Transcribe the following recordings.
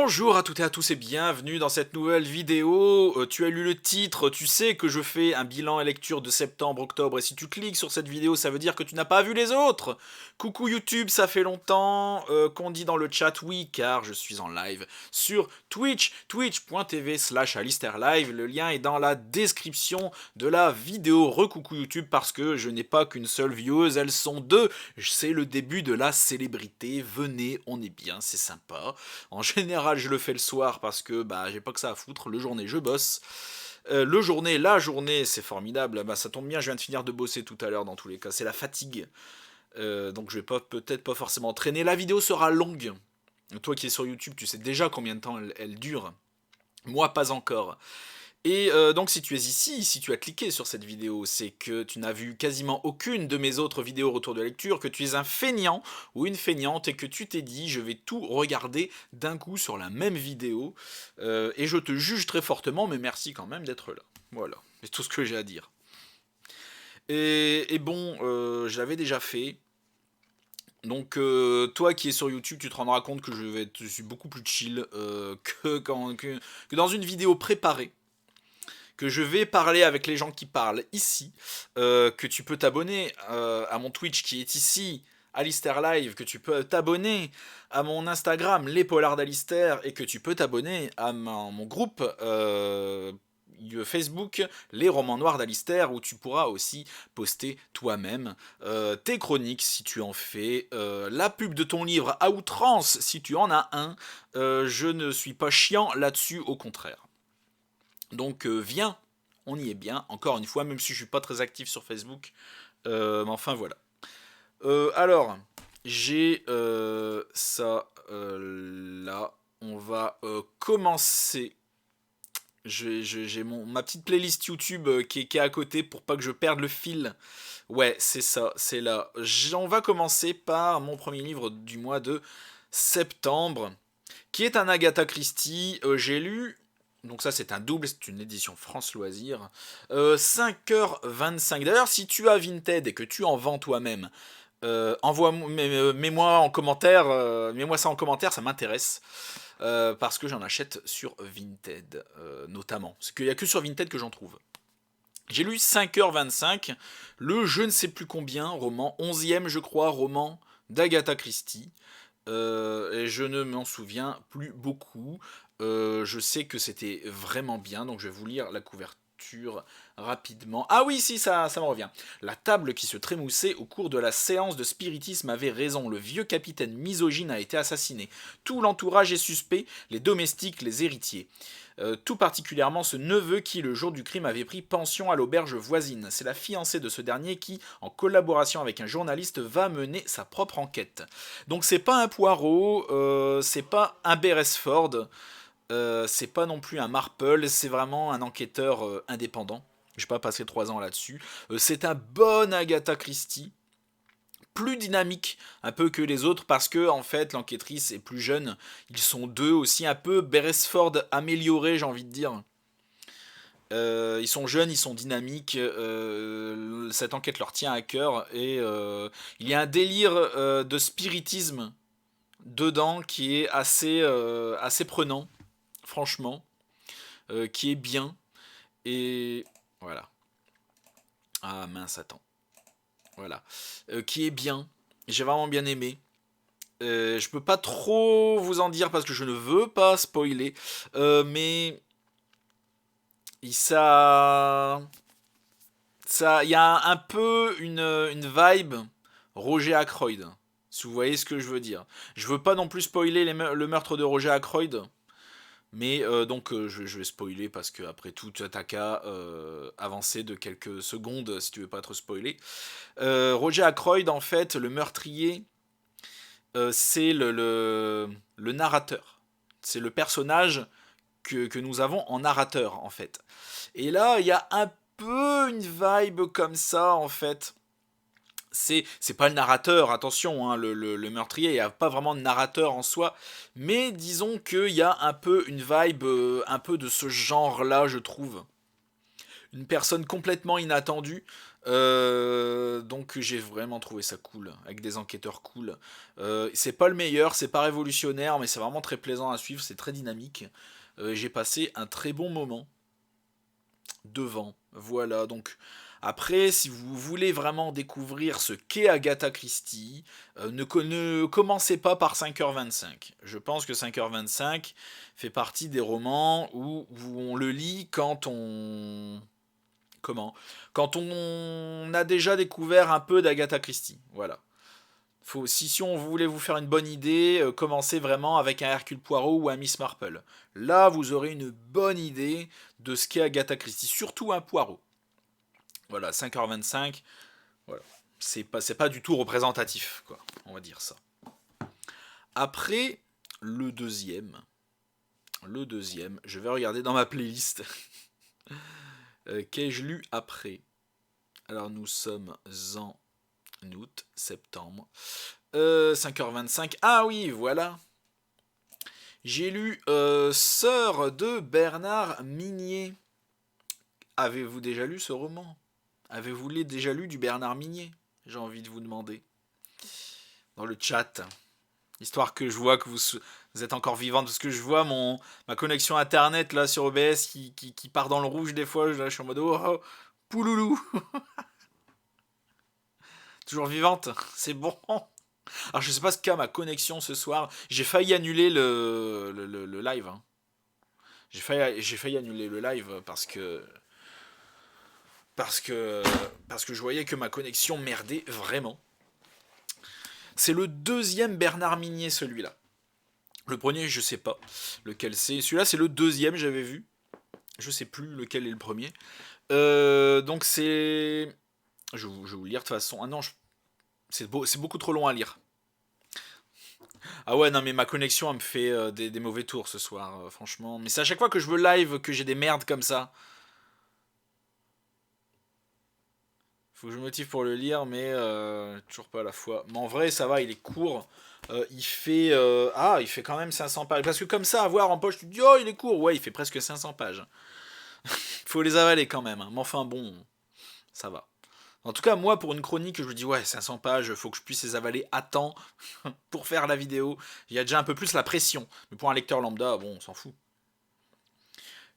Bonjour à toutes et à tous et bienvenue dans cette nouvelle vidéo. Tu as lu le titre, tu sais que je fais un bilan et lecture de septembre, octobre, et si tu cliques sur cette vidéo, ça veut dire que tu n'as pas vu les autres. Coucou YouTube, ça fait longtemps qu'on dit dans le chat oui, car je suis en live sur Twitch, twitch.tv/alistairlive. Le lien est dans la description de la vidéo. Recoucou YouTube, parce que je n'ai pas qu'une seule vieweuse, elles sont deux. C'est le début de la célébrité. Venez, on est bien, c'est sympa. En général, je le fais le soir parce que j'ai pas que ça à foutre. Le journée, je bosse. La journée, c'est formidable. Ça tombe bien, je viens de finir de bosser tout à l'heure dans tous les cas. C'est la fatigue. Donc je vais peut-être pas forcément traîner. La vidéo sera longue. Toi qui es sur YouTube, tu sais déjà combien de temps elle dure. Moi, pas encore. Et donc si tu es ici, si tu as cliqué sur cette vidéo, c'est que tu n'as vu quasiment aucune de mes autres vidéos retour de lecture, que tu es un feignant ou une feignante et que tu t'es dit je vais tout regarder d'un coup sur la même vidéo, et je te juge très fortement, mais merci quand même d'être là. Voilà, c'est tout ce que j'ai à dire. Et bon, je l'avais déjà fait. Donc toi qui es sur YouTube, tu te rendras compte que je suis beaucoup plus chill que dans une vidéo préparée, que je vais parler avec les gens qui parlent ici, que tu peux t'abonner à mon Twitch qui est ici, Alistair Live, que tu peux t'abonner à mon Instagram, les Polars d'Alistair, et que tu peux t'abonner à mon groupe Facebook, les Romans Noirs d'Alistair, où tu pourras aussi poster toi-même tes chroniques si tu en fais, la pub de ton livre à outrance si tu en as un. Je ne suis pas chiant là-dessus, au contraire. Donc viens, on y est bien, encore une fois, même si je suis pas très actif sur Facebook. Mais enfin voilà. Alors, j'ai ça là. On va commencer. J'ai ma petite playlist YouTube qui est à côté pour pas que je perde le fil. Ouais, c'est ça, c'est là. On va commencer par mon premier livre du mois de septembre, qui est un Agatha Christie. J'ai lu, donc ça c'est un double, c'est une édition France Loisirs, 5h25. D'ailleurs, si tu as Vinted et que tu en vends toi-même, mets-moi en commentaire, mets-moi ça en commentaire, ça m'intéresse. Parce que j'en achète sur Vinted, notamment. Parce qu'il n'y a que sur Vinted que j'en trouve. J'ai lu 5h25, le je ne sais plus combien, roman, 11e je crois, roman d'Agatha Christie. Et je ne m'en souviens plus beaucoup. Je sais que c'était vraiment bien, donc je vais vous lire la couverture rapidement. Ah oui, si, ça me revient. La table qui se trémoussait au cours de la séance de spiritisme avait raison. Le vieux capitaine misogyne a été assassiné. Tout l'entourage est suspect, les domestiques, les héritiers. Tout particulièrement ce neveu qui, le jour du crime, avait pris pension à l'auberge voisine. C'est la fiancée de ce dernier qui, en collaboration avec un journaliste, va mener sa propre enquête. Donc c'est pas un Poirot, c'est pas un Beresford, c'est pas non plus un Marple, c'est vraiment un enquêteur indépendant. Je vais pas passer 3 ans là-dessus. C'est un bon Agatha Christie, plus dynamique un peu que les autres parce que en fait l'enquêtrice est plus jeune. Ils sont deux aussi, un peu Beresford amélioré, j'ai envie de dire. Ils sont jeunes, ils sont dynamiques, cette enquête leur tient à cœur et il y a un délire de spiritisme dedans qui est assez prenant, franchement, qui est bien. Et voilà. Ah mince, attends. Voilà. Qui est bien. J'ai vraiment bien aimé. Je peux pas trop vous en dire parce que je ne veux pas spoiler. Mais ça, il y a un peu une vibe Roger Ackroyd. Si vous voyez ce que je veux dire. Je veux pas non plus spoiler le meurtre de Roger Ackroyd. Mais donc je vais spoiler parce que après tout tu n'as qu'à avancer de quelques secondes si tu veux pas être spoilé. Roger Ackroyd, en fait, le meurtrier, c'est le narrateur. C'est le personnage que nous avons en narrateur, en fait. Et là, il y a un peu une vibe comme ça, en fait. C'est pas le narrateur, attention, hein, le meurtrier, il n'y a pas vraiment de narrateur en soi, mais disons qu'il y a un peu une vibe, un peu de ce genre-là, je trouve. Une personne complètement inattendue, Donc j'ai vraiment trouvé ça cool, avec des enquêteurs cool. C'est pas le meilleur, c'est pas révolutionnaire, mais c'est vraiment très plaisant à suivre, c'est très dynamique. J'ai passé un très bon moment devant. Voilà, donc après, si vous voulez vraiment découvrir ce qu'est Agatha Christie, ne commencez pas par 5h25. Je pense que 5h25 fait partie des romans où on le lit quand on... Comment? Quand on a déjà découvert un peu d'Agatha Christie. Voilà. Si on voulait vous faire une bonne idée, commencez vraiment avec un Hercule Poirot ou un Miss Marple. Là, vous aurez une bonne idée de ce qu'est Agatha Christie, surtout un Poirot. Voilà, 5h25, voilà. C'est pas du tout représentatif, quoi. On va dire ça. Après, le deuxième. Je vais regarder dans ma playlist. Qu'ai-je lu après? Alors, nous sommes en août, septembre. 5h25. Ah oui, voilà. J'ai lu Sœur de Bernard Minier. Avez-vous déjà lu ce roman? Avez-vous déjà lu du Bernard Minier? J'ai envie de vous demander. Dans le chat. Histoire que je vois que vous êtes encore vivante. Parce que je vois ma connexion internet là sur OBS qui part dans le rouge des fois. Là, je suis en mode oh, pouloulou. Toujours vivante. C'est bon. Alors je sais pas ce qu'a ma connexion ce soir. J'ai failli annuler le live. Hein. J'ai failli annuler le live parce que je voyais que ma connexion merdait vraiment. C'est le deuxième Bernard Minier, celui-là. Le premier, je sais pas lequel c'est. Celui-là, c'est le deuxième, j'avais vu. Je sais plus lequel est le premier. Donc c'est... Je vais vous le lire de toute façon. Ah non, c'est beaucoup trop long à lire. Ah ouais, non, mais ma connexion, elle me fait des mauvais tours ce soir, franchement. Mais c'est à chaque fois que je veux live que j'ai des merdes comme ça. Faut que je me motive pour le lire, mais toujours pas à la fois. Mais en vrai, ça va, il est court. Il fait quand même 500 pages. Parce que comme ça, à voir en poche, tu te dis, oh, il est court. Ouais, il fait presque 500 pages. Faut les avaler quand même. Hein. Mais enfin, bon, ça va. En tout cas, moi, pour une chronique, je me dis, ouais, 500 pages, faut que je puisse les avaler à temps pour faire la vidéo. Il y a déjà un peu plus la pression. Mais pour un lecteur lambda, bon, on s'en fout.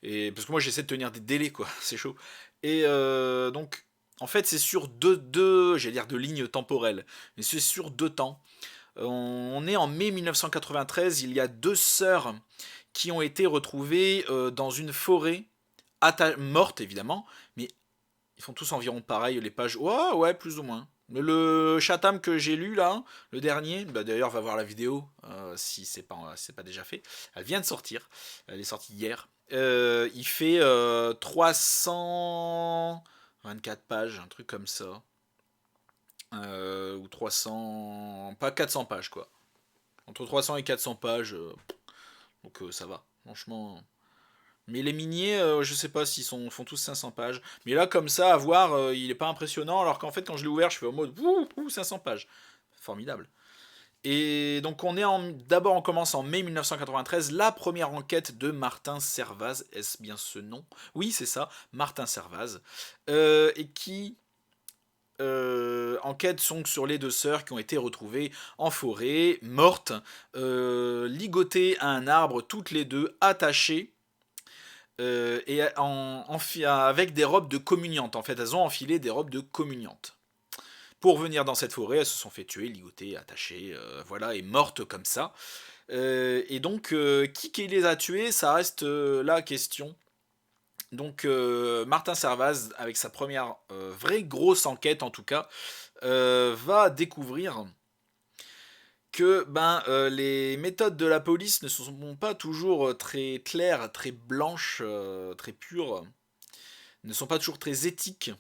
Et parce que moi, j'essaie de tenir des délais, quoi. C'est chaud. Et donc, en fait, c'est sur j'allais dire deux lignes temporelles. Mais c'est sur 2 temps. On est en mai 1993, il y a 2 sœurs qui ont été retrouvées dans une forêt, mortes évidemment, mais ils font tous environ pareil, les pages. Ouais, ouais, plus ou moins. Mais le Chatham que j'ai lu là, le dernier, bah d'ailleurs va voir la vidéo si c'est pas déjà fait. Elle vient de sortir, elle est sortie hier. Il fait 324 pages, un truc comme ça. Ou 300, pas 400 pages quoi. Entre 300 et 400 pages, donc ça va, franchement. Mais les miniers, je sais pas s'ils font tous 500 pages. Mais là, comme ça, à voir, il est pas impressionnant, alors qu'en fait, quand je l'ai ouvert, je fais en mode, ouh, 500 pages. Formidable. Et donc, d'abord, on commence en mai 1993, la première enquête de Martin Servaz. Est-ce bien ce nom? Oui, c'est ça, Martin Servaz. Et qui enquête donc sur les 2 sœurs qui ont été retrouvées en forêt, mortes, ligotées à un arbre, toutes les deux, attachées, et avec des robes de communiantes. En fait, elles ont enfilé des robes de communiantes. Pour venir dans cette forêt, elles se sont fait tuer, ligotées, attachées, voilà, et mortes comme ça. Et donc, qui les a tuées, ça reste la question. Donc Martin Servaz, avec sa première vraie grosse enquête en tout cas, va découvrir que les méthodes de la police ne sont pas toujours très claires, très blanches, très pures, ne sont pas toujours très éthiques.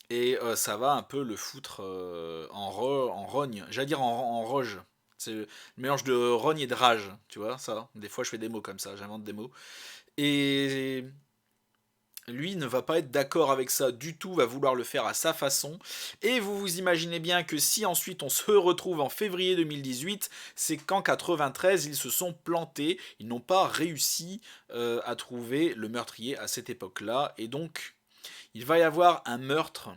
Et ça va un peu le foutre en rogne. J'allais dire en roge. C'est le mélange de rogne et de rage, tu vois, ça. Des fois, je fais des mots comme ça, j'invente des mots. Et lui ne va pas être d'accord avec ça du tout, va vouloir le faire à sa façon. Et vous vous imaginez bien que si ensuite on se retrouve en février 2018, c'est qu'en 93 ils se sont plantés, ils n'ont pas réussi à trouver le meurtrier à cette époque-là. Et donc il va y avoir un meurtre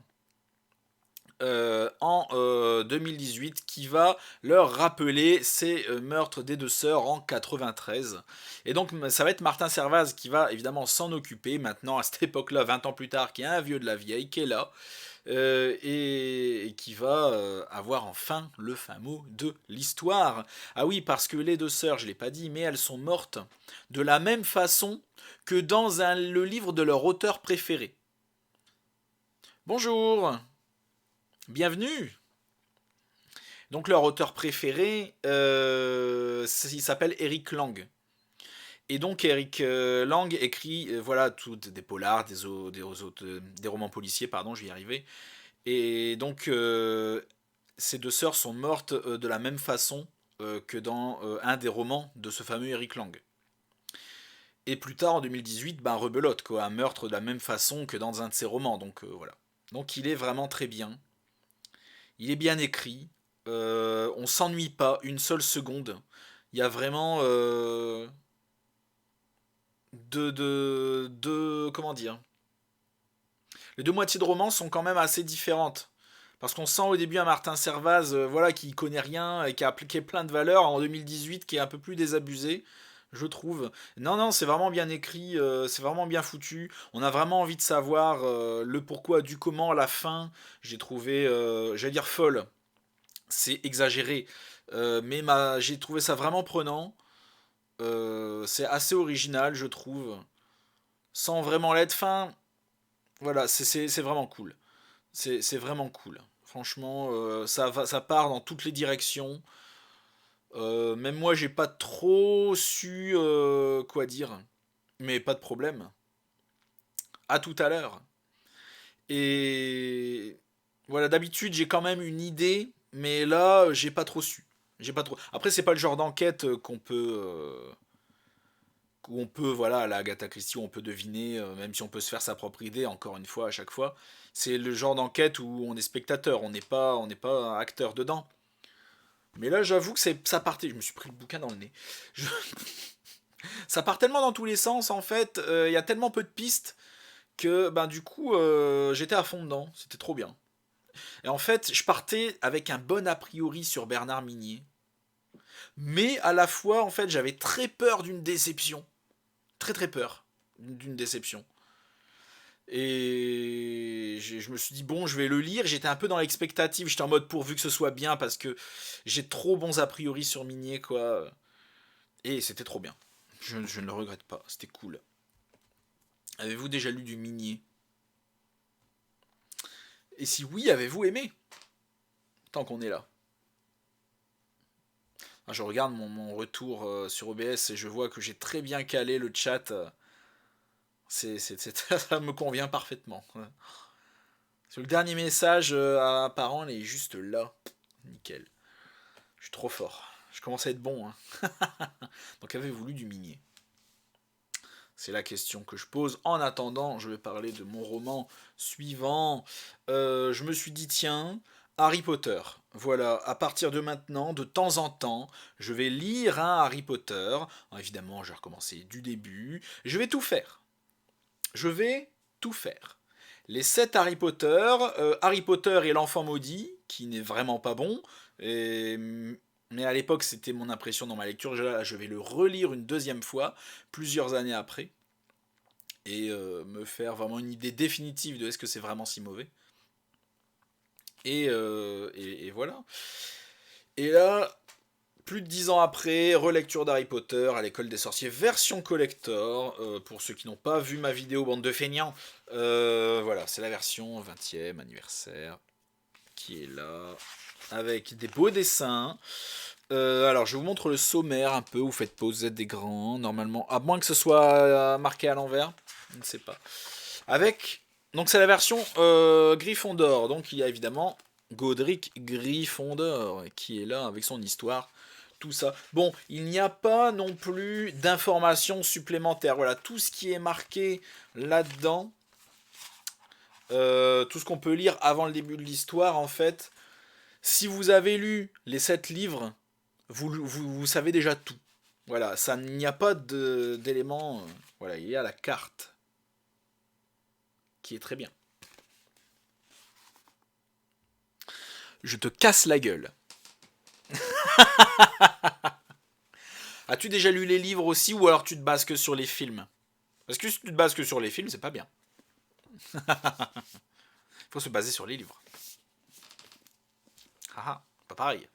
en 2018 qui va leur rappeler ces meurtres des deux sœurs en 93. Et donc ça va être Martin Servaz qui va évidemment s'en occuper maintenant à cette époque-là, 20 ans plus tard, qui est un vieux de la vieille, qui est là, et qui va avoir enfin le fin mot de l'histoire. Ah oui, parce que les deux sœurs, je ne l'ai pas dit, mais elles sont mortes de la même façon que dans le livre de leur auteur préféré. Bonjour, bienvenue. Donc leur auteur préféré, il s'appelle Eric Lang. Et donc Eric Lang écrit voilà des polars, des romans policiers, pardon, je vais y arriver. Et donc ces deux sœurs sont mortes de la même façon que dans un des romans de ce fameux Eric Lang. Et plus tard en 2018, ben rebelote quoi, un meurtre de la même façon que dans un de ses romans. Donc voilà. Donc il est vraiment très bien. Il est bien écrit. On s'ennuie pas une seule seconde. Il y a vraiment comment dire. Les deux moitiés de roman sont quand même assez différentes. Parce qu'on sent au début un Martin Servaz voilà, qui connaît rien et qui a appliqué plein de valeurs en 2018, qui est un peu plus désabusé, je trouve. Non, non, c'est vraiment bien écrit, c'est vraiment bien foutu. On a vraiment envie de savoir le pourquoi du comment, la fin. J'ai trouvé, j'allais dire folle, c'est exagéré. Mais j'ai trouvé ça vraiment prenant. C'est assez original, je trouve. Sans vraiment l'être. Fin, voilà, c'est vraiment cool. C'est vraiment cool. Franchement, ça part dans toutes les directions. Même moi, j'ai pas trop su quoi dire. Mais pas de problème. À tout à l'heure. Et voilà, d'habitude, j'ai quand même une idée. Mais là, j'ai pas trop su. J'ai pas trop. Après, c'est pas le genre d'enquête qu'on peut. Où on peut, voilà, à la Agatha Christie, on peut deviner, même si on peut se faire sa propre idée, encore une fois, à chaque fois. C'est le genre d'enquête où on est spectateur, on n'est pas acteur dedans. Mais là, j'avoue que ça partait. Je me suis pris le bouquin dans le nez. Je- Ça part tellement dans tous les sens, en fait. Il y a tellement peu de pistes que, ben, du coup, j'étais à fond dedans. C'était trop bien. Et en fait, je partais avec un bon a priori sur Bernard Minier. Mais à la fois, en fait, j'avais très peur d'une déception. Très très peur d'une déception. Et je me suis dit, bon, je vais le lire. J'étais un peu dans l'expectative. J'étais en mode pourvu que ce soit bien parce que j'ai trop bons a priori sur Minier, quoi. Et c'était trop bien. Je ne le regrette pas. C'était cool. Avez-vous déjà lu du Minier? Et si oui, avez-vous aimé? Tant qu'on est là. Ah, je regarde mon retour sur OBS et je vois que j'ai très bien calé le chat. Ça me convient parfaitement. Sur le dernier message apparent, il est juste là. Nickel. Je suis trop fort. Je commence à être bon. Hein. Donc avez-vous lu du Minier? C'est la question que je pose. En attendant, je vais parler de mon roman suivant. Je me suis dit, tiens, Harry Potter. Voilà, à partir de maintenant, de temps en temps, je vais lire un Harry Potter. Alors, évidemment, je vais recommencer du début. Je vais tout faire. Je vais tout faire. Les 7 Harry Potter, Harry Potter et l'enfant maudit, qui n'est vraiment pas bon, et- mais à l'époque c'était mon impression dans ma lecture, je vais le relire une deuxième fois, plusieurs années après, et me faire vraiment une idée définitive de est-ce que c'est vraiment si mauvais. Et voilà. Et là, plus de 10 ans après, relecture d'Harry Potter à l'école des sorciers, version collector, pour ceux qui n'ont pas vu ma vidéo bande de feignants. Voilà, c'est la version 20e anniversaire qui est là, avec des beaux dessins. Alors, je vous montre le sommaire un peu, vous faites pause, vous êtes des grands, normalement, à moins que ce soit marqué à l'envers, je ne sais pas. Avec, donc c'est la version Gryffondor, donc il y a évidemment Godric Gryffondor, qui est là avec son histoire, tout ça. Bon, il n'y a pas non plus d'informations supplémentaires, voilà, tout ce qui est marqué là-dedans, tout ce qu'on peut lire avant le début de l'histoire, en fait, si vous avez lu les 7 livres, vous savez déjà tout. Voilà, ça il n'y a pas d'éléments. Voilà, il y a la carte qui est très bien. Je te casse la gueule. As-tu déjà lu les livres aussi ou alors tu te bases que sur les films? Parce que si tu te bases que sur les films, c'est pas bien. Il faut se baser sur les livres. Haha, pas pareil.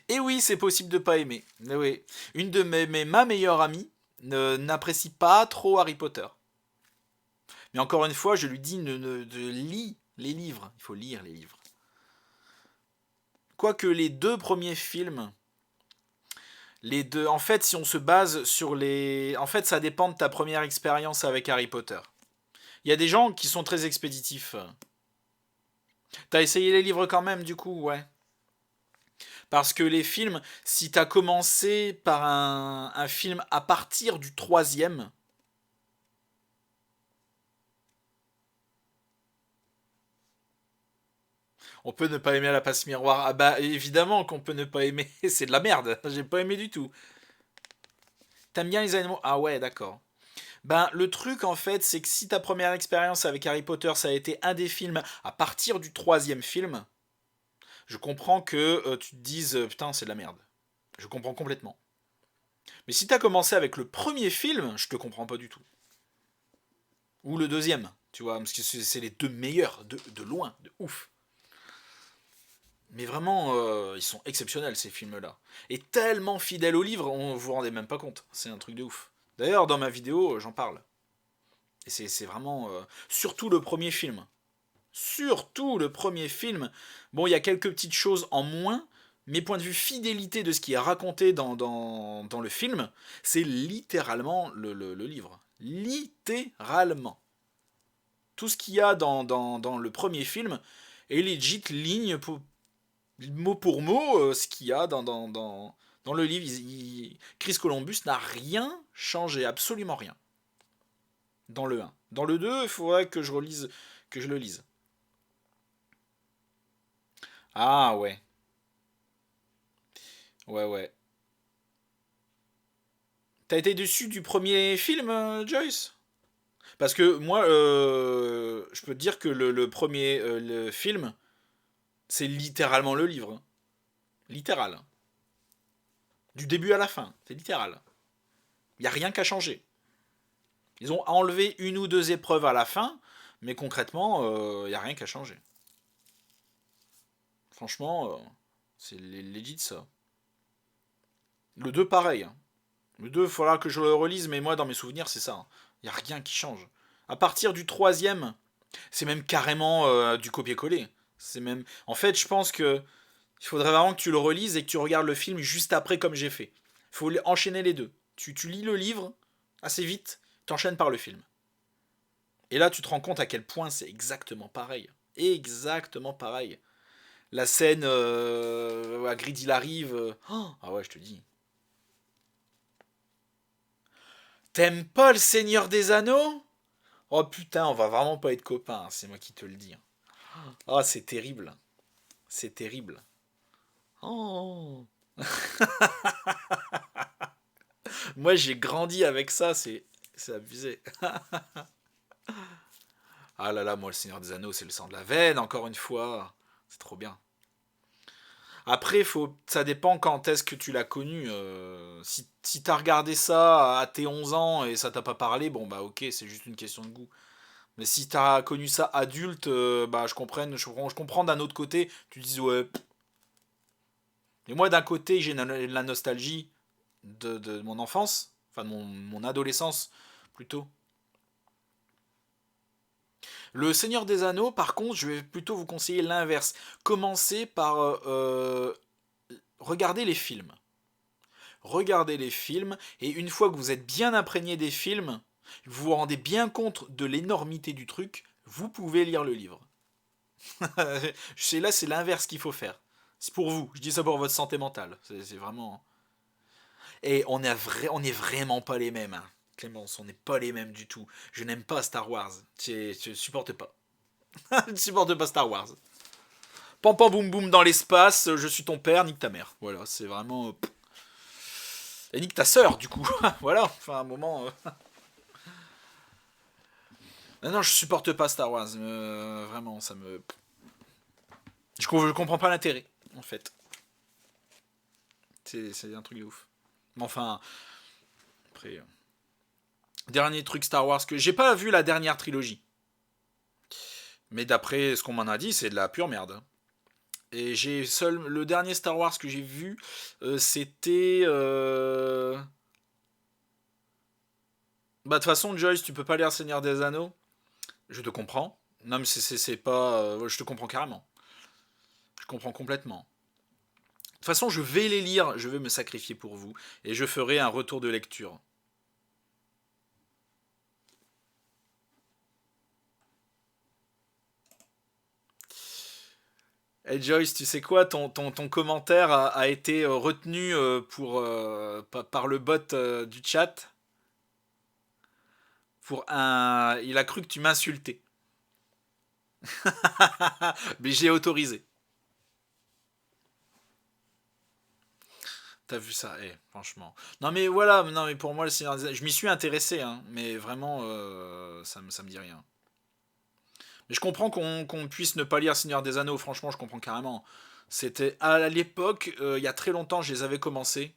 Et oui, c'est possible de pas aimer. Mais oui. Une de ma meilleure amie n'apprécie pas trop Harry Potter. Mais encore une fois, je lui dis de lis les livres. Il faut lire les livres. Quoique les deux premiers films, les deux, en fait, si on se base sur les, en fait, ça dépend de ta première expérience avec Harry Potter. Il y a des gens qui sont très expéditifs. T'as essayé les livres quand même, du coup, ouais. Parce que les films, si t'as commencé par un film à partir du troisième, on peut ne pas aimer la passe miroir. Ah bah évidemment qu'on peut ne pas aimer, c'est de la merde, j'ai pas aimé du tout. T'aimes bien les animaux? Ah ouais, d'accord. Ben le truc en fait, c'est que si ta première expérience avec Harry Potter, ça a été un des films à partir du troisième film, je comprends que tu te dises putain c'est de la merde. Je comprends complètement. Mais si t'as commencé avec le premier film, je te comprends pas du tout. Ou le deuxième, tu vois, parce que c'est les deux meilleurs, de loin, de ouf. Mais vraiment, ils sont exceptionnels ces films-là. Et tellement fidèles au livre, on vous rendez même pas compte. C'est un truc de ouf. D'ailleurs, dans ma vidéo, j'en parle. Et c'est vraiment... surtout le premier film. Surtout le premier film. Bon, il y a quelques petites choses en moins, mais point de vue fidélité de ce qui est raconté dans le film, c'est littéralement le livre. Littéralement. Tout ce qu'il y a dans le premier film est legit ligne mot pour mot ce qu'il y a dans le livre. Chris Columbus n'a rien changé, absolument rien. Dans le 1. Dans le 2, il faudrait que que je le lise. Ah ouais. Ouais, ouais. T'as été déçu du premier film, Joyce? Parce que moi, je peux te dire que le premier le film, c'est littéralement le livre. Hein. Littéral. Du début à la fin. C'est littéral. Il n'y a rien qu'à changer. Ils ont enlevé une ou deux épreuves à la fin, mais concrètement, il n'y a rien qu'à changer. Franchement, c'est legit ça. Le 2 pareil. Hein. Le 2, il faudra que je le relise, mais moi, dans mes souvenirs, c'est ça. Il n'y a rien qui change. À partir du troisième, c'est même carrément du copier-coller. C'est même. En fait, je pense que il faudrait vraiment que tu le relises et que tu regardes le film juste après, comme j'ai fait. Il faut enchaîner les deux. Tu lis le livre assez vite, tu enchaînes par le film. Et là, tu te rends compte à quel point c'est exactement pareil. Exactement pareil. La scène où Hagrid il arrive. Ah ouais, je te dis. T'aimes pas le Seigneur des Anneaux? Oh putain, on va vraiment pas être copains, hein, c'est moi qui te le dis. Oh, c'est terrible. C'est terrible. Oh. Moi, j'ai grandi avec ça, c'est abusé. Ah là là, moi, le Seigneur des Anneaux, c'est le sang de la veine, encore une fois. C'est trop bien. Après, ça dépend quand est-ce que tu l'as connu. Si t'as regardé ça à tes 11 ans et ça t'a pas parlé, bon bah ok, c'est juste une question de goût. Mais si t'as connu ça adulte, bah je comprends d'un autre côté, tu dis ouais. Et moi d'un côté j'ai la nostalgie de mon enfance, enfin de mon adolescence plutôt. Le Seigneur des Anneaux, par contre, je vais plutôt vous conseiller l'inverse. Commencez par regarder les films. Regardez les films, et une fois que vous êtes bien imprégné des films, vous vous rendez bien compte de l'énormité du truc, vous pouvez lire le livre. Là, c'est l'inverse qu'il faut faire. C'est pour vous, je dis ça pour votre santé mentale. C'est vraiment. Et on est vraiment pas les mêmes, hein. Clémence, on n'est pas les mêmes du tout. Je n'aime pas Star Wars. Tu supportes pas. Je ne supporte pas Star Wars. Pam pam boum boum dans l'espace, je suis ton père, nique ta mère. Voilà, c'est vraiment. Et nique ta sœur, du coup. Voilà, enfin, un moment. Non, non, je supporte pas Star Wars. Vraiment, ça me. Je comprends pas l'intérêt, en fait. C'est un truc de ouf. Mais enfin, après... dernier truc Star Wars que... J'ai pas vu la dernière trilogie. Mais d'après ce qu'on m'en a dit, c'est de la pure merde. Et j'ai seul... Le dernier Star Wars que j'ai vu, c'était... Bah de toute façon, Joyce, tu peux pas lire Seigneur des Anneaux. Je te comprends. Non mais c'est pas... je te comprends carrément. Je comprends complètement. De toute façon, je vais les lire, je vais me sacrifier pour vous, et je ferai un retour de lecture. Hey Joyce, tu sais quoi, ton commentaire a été retenu par le bot du chat pour un... Il a cru que tu m'insultais. Mais j'ai autorisé. T'as vu ça, franchement. Non mais voilà, non mais pour moi le Seigneur des Anneaux, je m'y suis intéressé, hein, mais vraiment ça me dit rien. Mais je comprends qu'on puisse ne pas lire Seigneur des Anneaux, franchement je comprends carrément. C'était à l'époque, il y a très longtemps, je les avais commencés.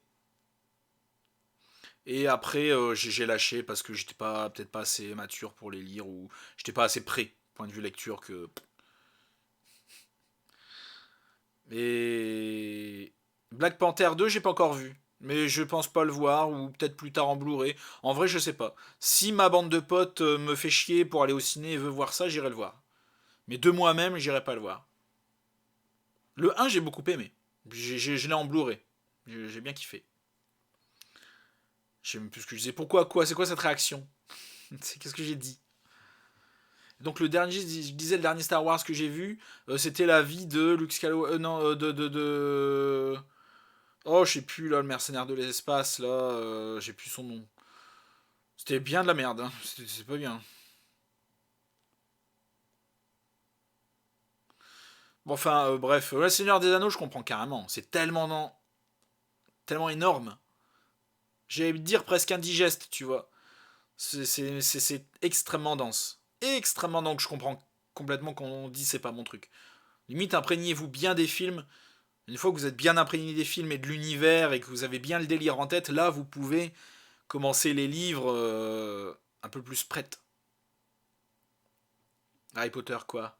Et après j'ai lâché parce que j'étais pas peut-être pas assez mature pour les lire ou j'étais pas assez prêt, point de vue lecture que. Et Black Panther 2, j'ai pas encore vu. Mais je pense pas le voir, ou peut-être plus tard en Blu-ray. En vrai, je sais pas. Si ma bande de potes me fait chier pour aller au ciné et veut voir ça, j'irai le voir. Mais de moi-même, j'irai pas le voir. Le 1, j'ai beaucoup aimé. Je l'ai en Blu-ray. J'ai bien kiffé. Je sais même plus ce que je disais. Pourquoi quoi? C'est quoi cette réaction? Qu'est-ce que j'ai dit? Donc le dernier, je disais le dernier Star Wars que j'ai vu, c'était la vie de Luke Skywalker. Non, oh, je sais plus là, le mercenaire de l'espace là, j'ai plus son nom. C'était bien de la merde, hein. C'est pas bien. Bon, enfin, bref, le Seigneur des Anneaux, je comprends carrément. C'est tellement énorme. J'allais dire presque indigeste, tu vois. C'est extrêmement dense. Extrêmement dense. Je comprends complètement qu'on dit c'est pas mon truc. Limite, imprégnez-vous bien des films. Une fois que vous êtes bien imprégné des films et de l'univers et que vous avez bien le délire en tête, là, vous pouvez commencer les livres un peu plus prêtes. Harry Potter, quoi.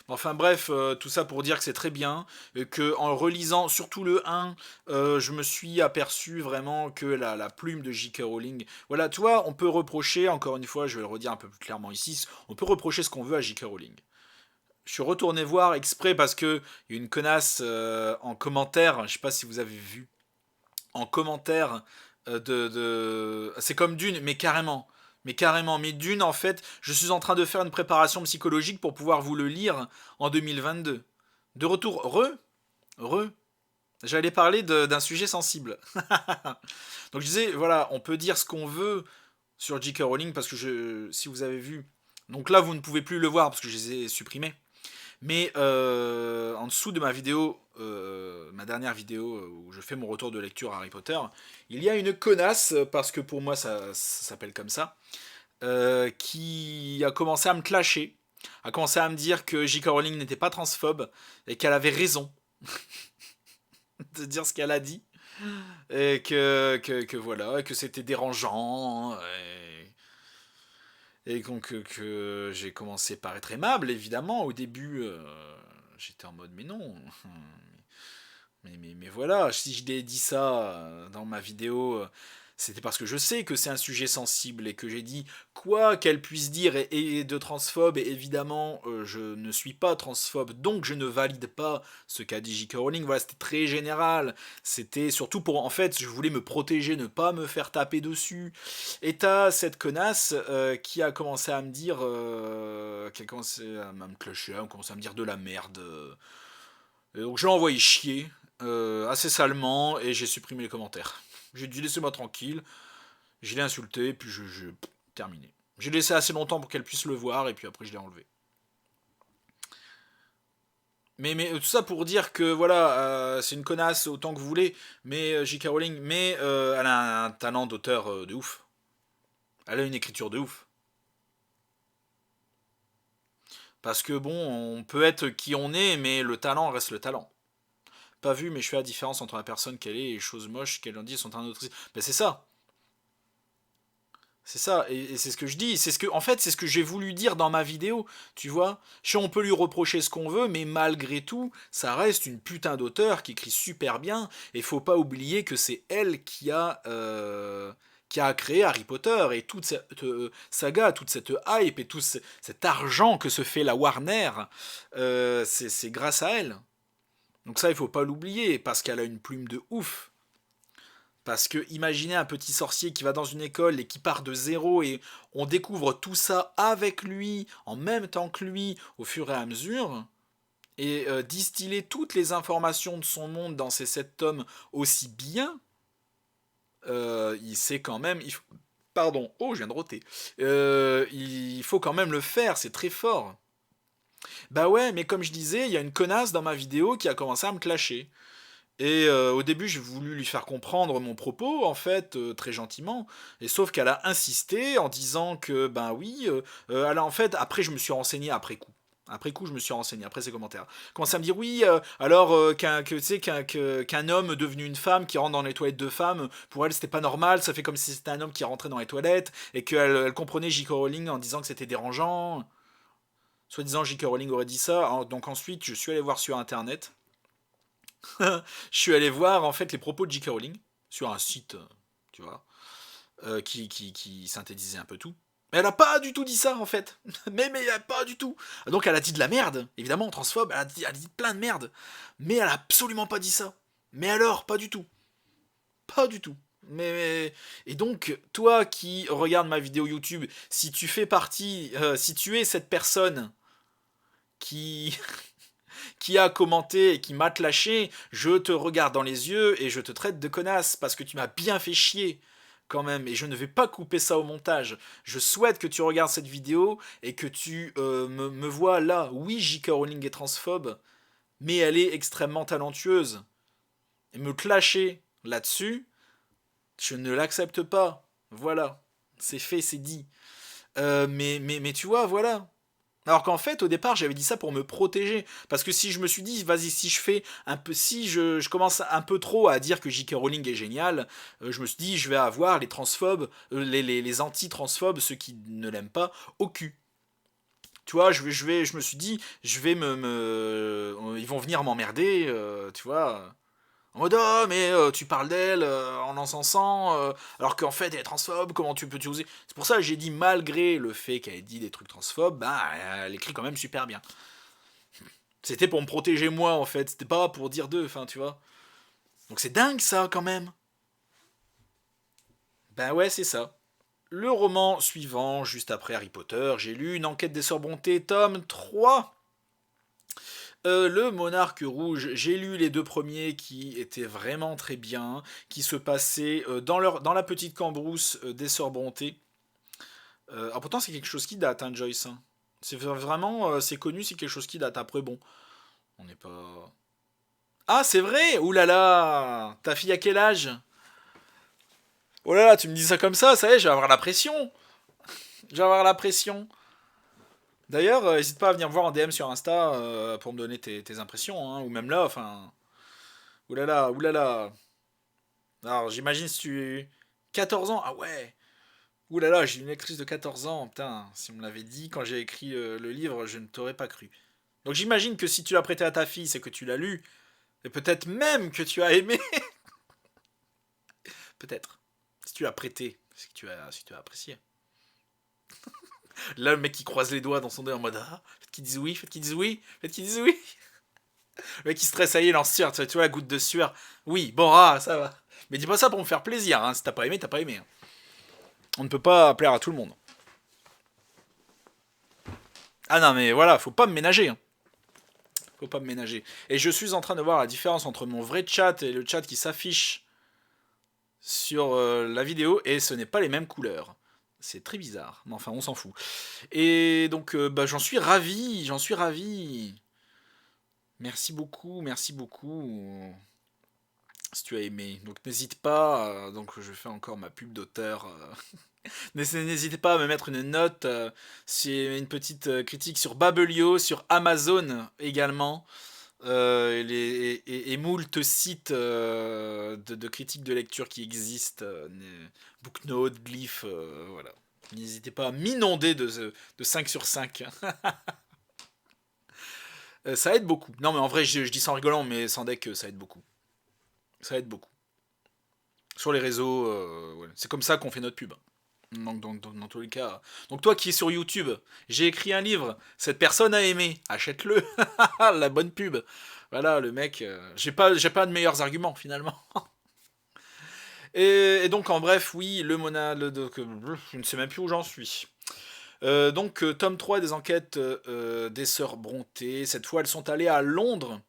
Enfin bref, tout ça pour dire que c'est très bien, que en relisant surtout le 1, je me suis aperçu vraiment que la plume de J.K. Rowling, voilà, tu vois, on peut reprocher, encore une fois, je vais le redire un peu plus clairement ici, on peut reprocher ce qu'on veut à J.K. Rowling. Je suis retourné voir exprès parce que il y a une connasse en commentaire, je sais pas si vous avez vu, en commentaire c'est comme Dune, mais carrément. Mais carrément, mais Dune, en fait, je suis en train de faire une préparation psychologique pour pouvoir vous le lire en 2022. De retour, re, j'allais parler d'un sujet sensible. Donc je disais, voilà, on peut dire ce qu'on veut sur J.K. Rowling parce que si vous avez vu, donc là vous ne pouvez plus le voir parce que je les ai supprimés. Mais en dessous de ma vidéo, ma dernière vidéo où je fais mon retour de lecture à Harry Potter, il y a une connasse, parce que pour moi ça s'appelle comme ça, qui a commencé à me clasher, a commencé à me dire que J.K. Rowling n'était pas transphobe et qu'elle avait raison de dire ce qu'elle a dit, et que voilà, que c'était dérangeant, et donc que j'ai commencé par être aimable, évidemment. Au début, j'étais en mode, mais non. Mais voilà, si je l'ai dit ça dans ma vidéo, c'était parce que je sais que c'est un sujet sensible et que j'ai dit quoi qu'elle puisse dire et de transphobe. Et évidemment, je ne suis pas transphobe, donc je ne valide pas ce qu'a dit J.K. Rowling. Voilà, c'était très général. C'était surtout pour, en fait, je voulais me protéger, ne pas me faire taper dessus. Et t'as cette connasse qui a commencé à me dire, qui a commencé à me clocher, a commencé à me dire de la merde. Et donc j'ai envoyé chier assez salement et j'ai supprimé les commentaires. J'ai dit laissez-moi tranquille, je l'ai insulté et puis terminé. J'ai laissé assez longtemps pour qu'elle puisse le voir et puis après je l'ai enlevé. Mais tout ça pour dire que voilà, c'est une connasse autant que vous voulez, mais J.K. Rowling, mais elle a un talent d'auteur de ouf. Elle a une écriture de ouf. Parce que bon, on peut être qui on est, mais le talent reste le talent. Pas vu, mais je fais la différence entre la personne qu'elle est et les choses moches qu'elle en dit sont un autre. Ben c'est ça. C'est ça, et c'est ce que je dis, en fait, c'est ce que j'ai voulu dire dans ma vidéo, tu vois. On peut lui reprocher ce qu'on veut, mais malgré tout, ça reste une putain d'auteur qui écrit super bien, et faut pas oublier que c'est elle qui a créé Harry Potter, et toute cette saga, toute cette hype, et cet argent que se fait la Warner, c'est grâce à elle. Donc ça, il faut pas l'oublier, parce qu'elle a une plume de ouf. Parce que imaginez un petit sorcier qui va dans une école et qui part de zéro et on découvre tout ça avec lui, en même temps que lui, au fur et à mesure, et distiller toutes les informations de son monde dans ces 7 tomes aussi bien, il sait quand même... Pardon, oh je viens de roter. Il faut quand même le faire, c'est très fort. Bah ouais, mais comme je disais, il y a une connasse dans ma vidéo qui a commencé à me clasher. Et au début, j'ai voulu lui faire comprendre mon propos, en fait, très gentiment. Et sauf qu'elle a insisté en disant que, ben oui, elle a, en fait, après, je me suis renseigné après coup. Après coup, je me suis renseigné, après ses commentaires. Commence à me dire, oui, alors tu sais, qu'un homme devenu une femme qui rentre dans les toilettes de femmes, pour elle, c'était pas normal, ça fait comme si c'était un homme qui rentrait dans les toilettes, et qu'elle comprenait J.K. Rowling en disant que c'était dérangeant. Soi-disant, J.K. Rowling aurait dit ça. Donc ensuite, je suis allé voir sur Internet. Je suis allé voir en fait les propos de J.K. Rowling sur un site, tu vois, qui synthétisait un peu tout. Mais elle a pas du tout dit ça en fait. Mais elle a pas du tout. Donc elle a dit de la merde, évidemment, transphobe, elle a dit plein de merde. Mais elle a absolument pas dit ça. Mais alors, pas du tout. Pas du tout. Et donc, toi qui regardes ma vidéo YouTube, si tu fais partie, si tu es cette personne qui, qui a commenté et qui m'a lâché, je te regarde dans les yeux et je te traite de connasse parce que tu m'as bien fait chier quand même et je ne vais pas couper ça au montage. Je souhaite que tu regardes cette vidéo et que tu me vois là. Oui, J.K. Rowling est transphobe, mais elle est extrêmement talentueuse. Et me clasher là-dessus, je ne l'accepte pas. Voilà, c'est fait, c'est dit. Mais tu vois, voilà. Alors qu'en fait, au départ, j'avais dit ça pour me protéger. Parce que si je me suis dit, vas-y, si je fais un peu, si je commence un peu trop à dire que J.K. Rowling est génial, je me suis dit, je vais avoir les transphobes, les anti-transphobes, ceux qui ne l'aiment pas, au cul. Tu vois, je me suis dit, ils vont venir m'emmerder, tu vois. En mode, oh, mais tu parles d'elle en l'encensant, alors qu'en fait elle est transphobe, comment tu peux oser. C'est pour ça que j'ai dit, malgré le fait qu'elle ait dit des trucs transphobes, bah, elle écrit quand même super bien. C'était pour me protéger moi en fait, c'était pas pour dire d'eux, enfin tu vois. Donc c'est dingue ça quand même. Ben ouais, c'est ça. Le roman suivant, juste après Harry Potter, j'ai lu Une enquête des Sœurs Brontë, tome 3. Le Monarque Rouge, j'ai lu les 2 premiers qui étaient vraiment très bien, qui se passaient dans la petite cambrousse des Sœurs Brontë. Pourtant, c'est quelque chose qui date, hein, Joyce, hein. C'est vraiment, c'est connu, c'est quelque chose qui date. Après, bon, on n'est pas. Ah, c'est vrai! Ouh là là! Ta fille a quel âge? Oh là là, tu me dis ça comme ça y est, je vais avoir la pression! Je vais avoir la pression! D'ailleurs, n'hésite pas à venir me voir en DM sur Insta pour me donner tes impressions, hein, ou même là, enfin. Ouh là là, ouh là là! Alors, j'imagine si tu... 14 ans? Ah ouais! Ouh là là, j'ai une lectrice de 14 ans. Putain, si on me l'avait dit quand j'ai écrit le livre, je ne t'aurais pas cru. Donc j'imagine que si tu l'as prêté à ta fille, c'est que tu l'as lu. Et peut-être même que tu as aimé. Peut-être. Si tu l'as prêté, c'est que si tu as apprécié. Là, le mec qui croise les doigts dans son dé en mode ah, faites qu'ils disent oui, faites qu'ils disent oui, faites qu'ils disent oui. Le mec qui stresse, ça y est, il en sueur. Tu vois la goutte de sueur. Oui, bon, ah, ça va. Mais dis pas ça pour me faire plaisir. Hein. Si t'as pas aimé, t'as pas aimé. Hein. On ne peut pas plaire à tout le monde. Ah non, mais voilà, faut pas me ménager. Hein. Faut pas me ménager. Et je suis en train de voir la différence entre mon vrai chat et le chat qui s'affiche sur la vidéo, et ce n'est pas les mêmes couleurs. C'est très bizarre. Mais enfin, on s'en fout. Et donc, bah, j'en suis ravi, j'en suis ravi. Merci beaucoup, merci beaucoup. si tu as aimé. Donc n'hésite pas, donc je fais encore ma pub d'auteur. N'hésitez pas à me mettre une note, c'est une petite critique sur Babelio, sur Amazon également, et moult sites de critiques de lecture qui existent, Booknote, Glyph, voilà. N'hésitez pas à m'inonder de 5 sur 5. Ça aide beaucoup. Non mais en vrai je dis ça en rigolant, mais sans deck ça aide beaucoup. Ça aide beaucoup. Sur les réseaux, ouais. C'est comme ça qu'on fait notre pub. Donc, dans tous les cas. Donc toi qui es sur YouTube, j'ai écrit un livre, cette personne a aimé, achète-le. La bonne pub. Voilà, le mec, j'ai pas de meilleurs arguments finalement. Et donc en bref, oui, le Mona, je ne sais même plus où j'en suis. Tome 3 des enquêtes des sœurs Brontë. Cette fois, elles sont allées à Londres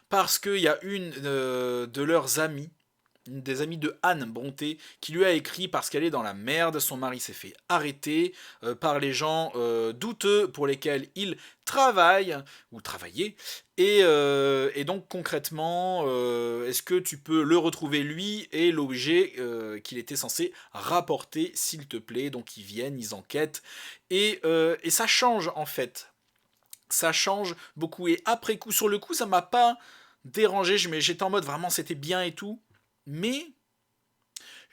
parce qu'il y a une de leurs amies, une des amies de Anne Brontë, qui lui a écrit parce qu'elle est dans la merde. Son mari s'est fait arrêter par les gens douteux pour lesquels il travaille ou travaillait. Et donc concrètement, est-ce que tu peux le retrouver lui et l'objet qu'il était censé rapporter, s'il te plaît. Donc ils viennent, ils enquêtent et ça change en fait. Ça change beaucoup. Et après coup, sur le coup, ça m'a pas dérangé. J'étais en mode vraiment c'était bien et tout. Mais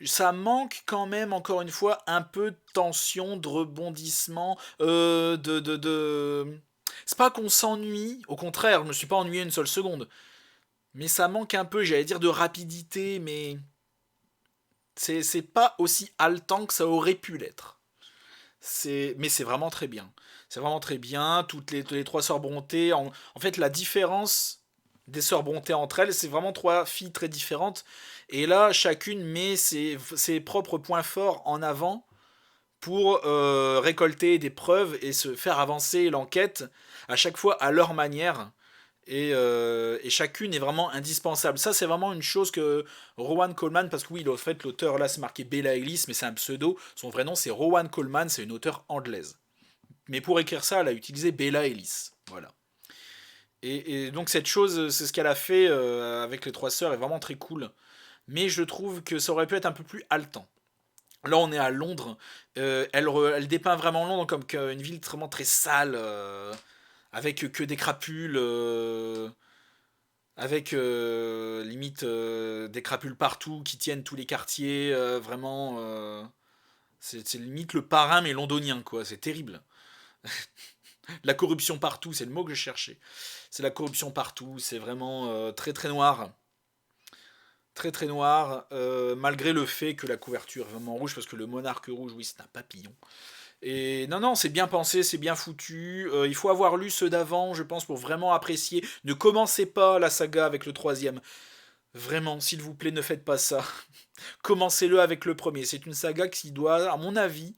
ça manque quand même, encore une fois, un peu de tension, de rebondissement, C'est pas qu'on s'ennuie, au contraire, je me suis pas ennuyé une seule seconde. Mais ça manque un peu, j'allais dire, de rapidité, mais c'est pas aussi haletant que ça aurait pu l'être. Mais c'est vraiment très bien. C'est vraiment très bien. Les trois sœurs Brontë. En fait, la différence des sœurs Brontë entre elles, c'est vraiment trois filles très différentes. Et là, chacune met ses propres points forts en avant pour récolter des preuves et se faire avancer l'enquête à chaque fois à leur manière. Et chacune est vraiment indispensable. Ça, c'est vraiment une chose que Rowan Coleman, parce que oui, en fait, l'auteur là, c'est marqué Bella Ellis, mais c'est un pseudo. Son vrai nom, c'est Rowan Coleman, c'est une auteure anglaise. Mais pour écrire ça, elle a utilisé Bella Ellis. Voilà. Et donc, cette chose, c'est ce qu'elle a fait avec les trois sœurs, est vraiment très cool. Mais je trouve que ça aurait pu être un peu plus haletant. Là, on est à Londres. Elle dépeint vraiment Londres comme une ville vraiment très sale, avec que des crapules. Avec limite des crapules partout qui tiennent tous les quartiers, vraiment, c'est limite le parrain mais londonien quoi, c'est terrible. La corruption partout, c'est le mot que je cherchais. C'est la corruption partout, c'est vraiment très très noir. Très très noir, malgré le fait que la couverture est vraiment rouge, parce que le monarque rouge, oui, c'est un papillon. Et non, non, c'est bien pensé, c'est bien foutu. Il faut avoir lu ceux d'avant, je pense, pour vraiment apprécier. Ne commencez pas la saga avec le troisième. Vraiment, s'il vous plaît, ne faites pas ça. Commencez-le avec le premier. C'est une saga qui doit, à mon avis,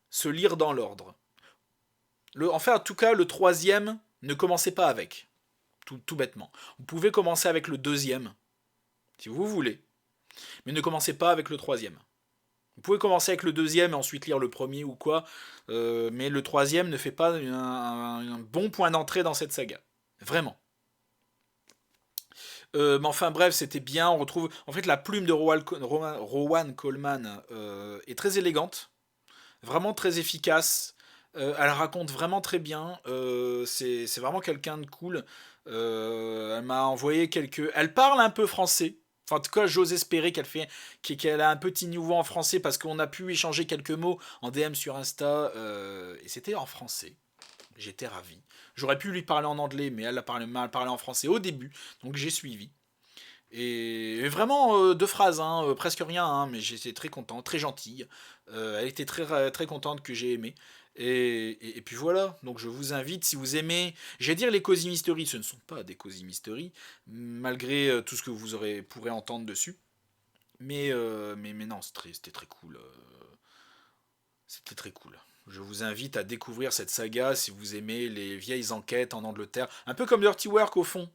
se lire dans l'ordre. En tout cas, le troisième, ne commencez pas avec. Tout bêtement. Vous pouvez commencer avec le deuxième, si vous voulez. Mais ne commencez pas avec le troisième. Vous pouvez commencer avec le deuxième et ensuite lire le premier ou quoi. Mais le troisième ne fait pas un bon point d'entrée dans cette saga. Vraiment. Mais enfin bref, c'était bien. On retrouve. En fait, la plume de Rowan Coleman est très élégante. Vraiment très efficace. Elle raconte vraiment très bien. C'est vraiment quelqu'un de cool. Elle m'a envoyé quelques. Elle parle un peu français. Enfin, en tout cas, j'ose espérer qu'elle a un petit niveau en français parce qu'on a pu échanger quelques mots en DM sur Insta et c'était en français. J'étais ravi. J'aurais pu lui parler en anglais, mais elle m'a parlé en français au début, donc j'ai suivi. Et vraiment deux phrases, hein, presque rien, hein, mais j'étais très content, très gentille. Elle était très, très contente que j'ai aimé. Et puis voilà, donc je vous invite, si vous aimez, j'allais dire les Cozy Mystery, ce ne sont pas des Cozy Mystery, malgré tout ce que vous pourrez entendre dessus. Mais non, c'était très cool. C'était très cool. Je vous invite à découvrir cette saga si vous aimez les vieilles enquêtes en Angleterre. Un peu comme Dirty Work au fond,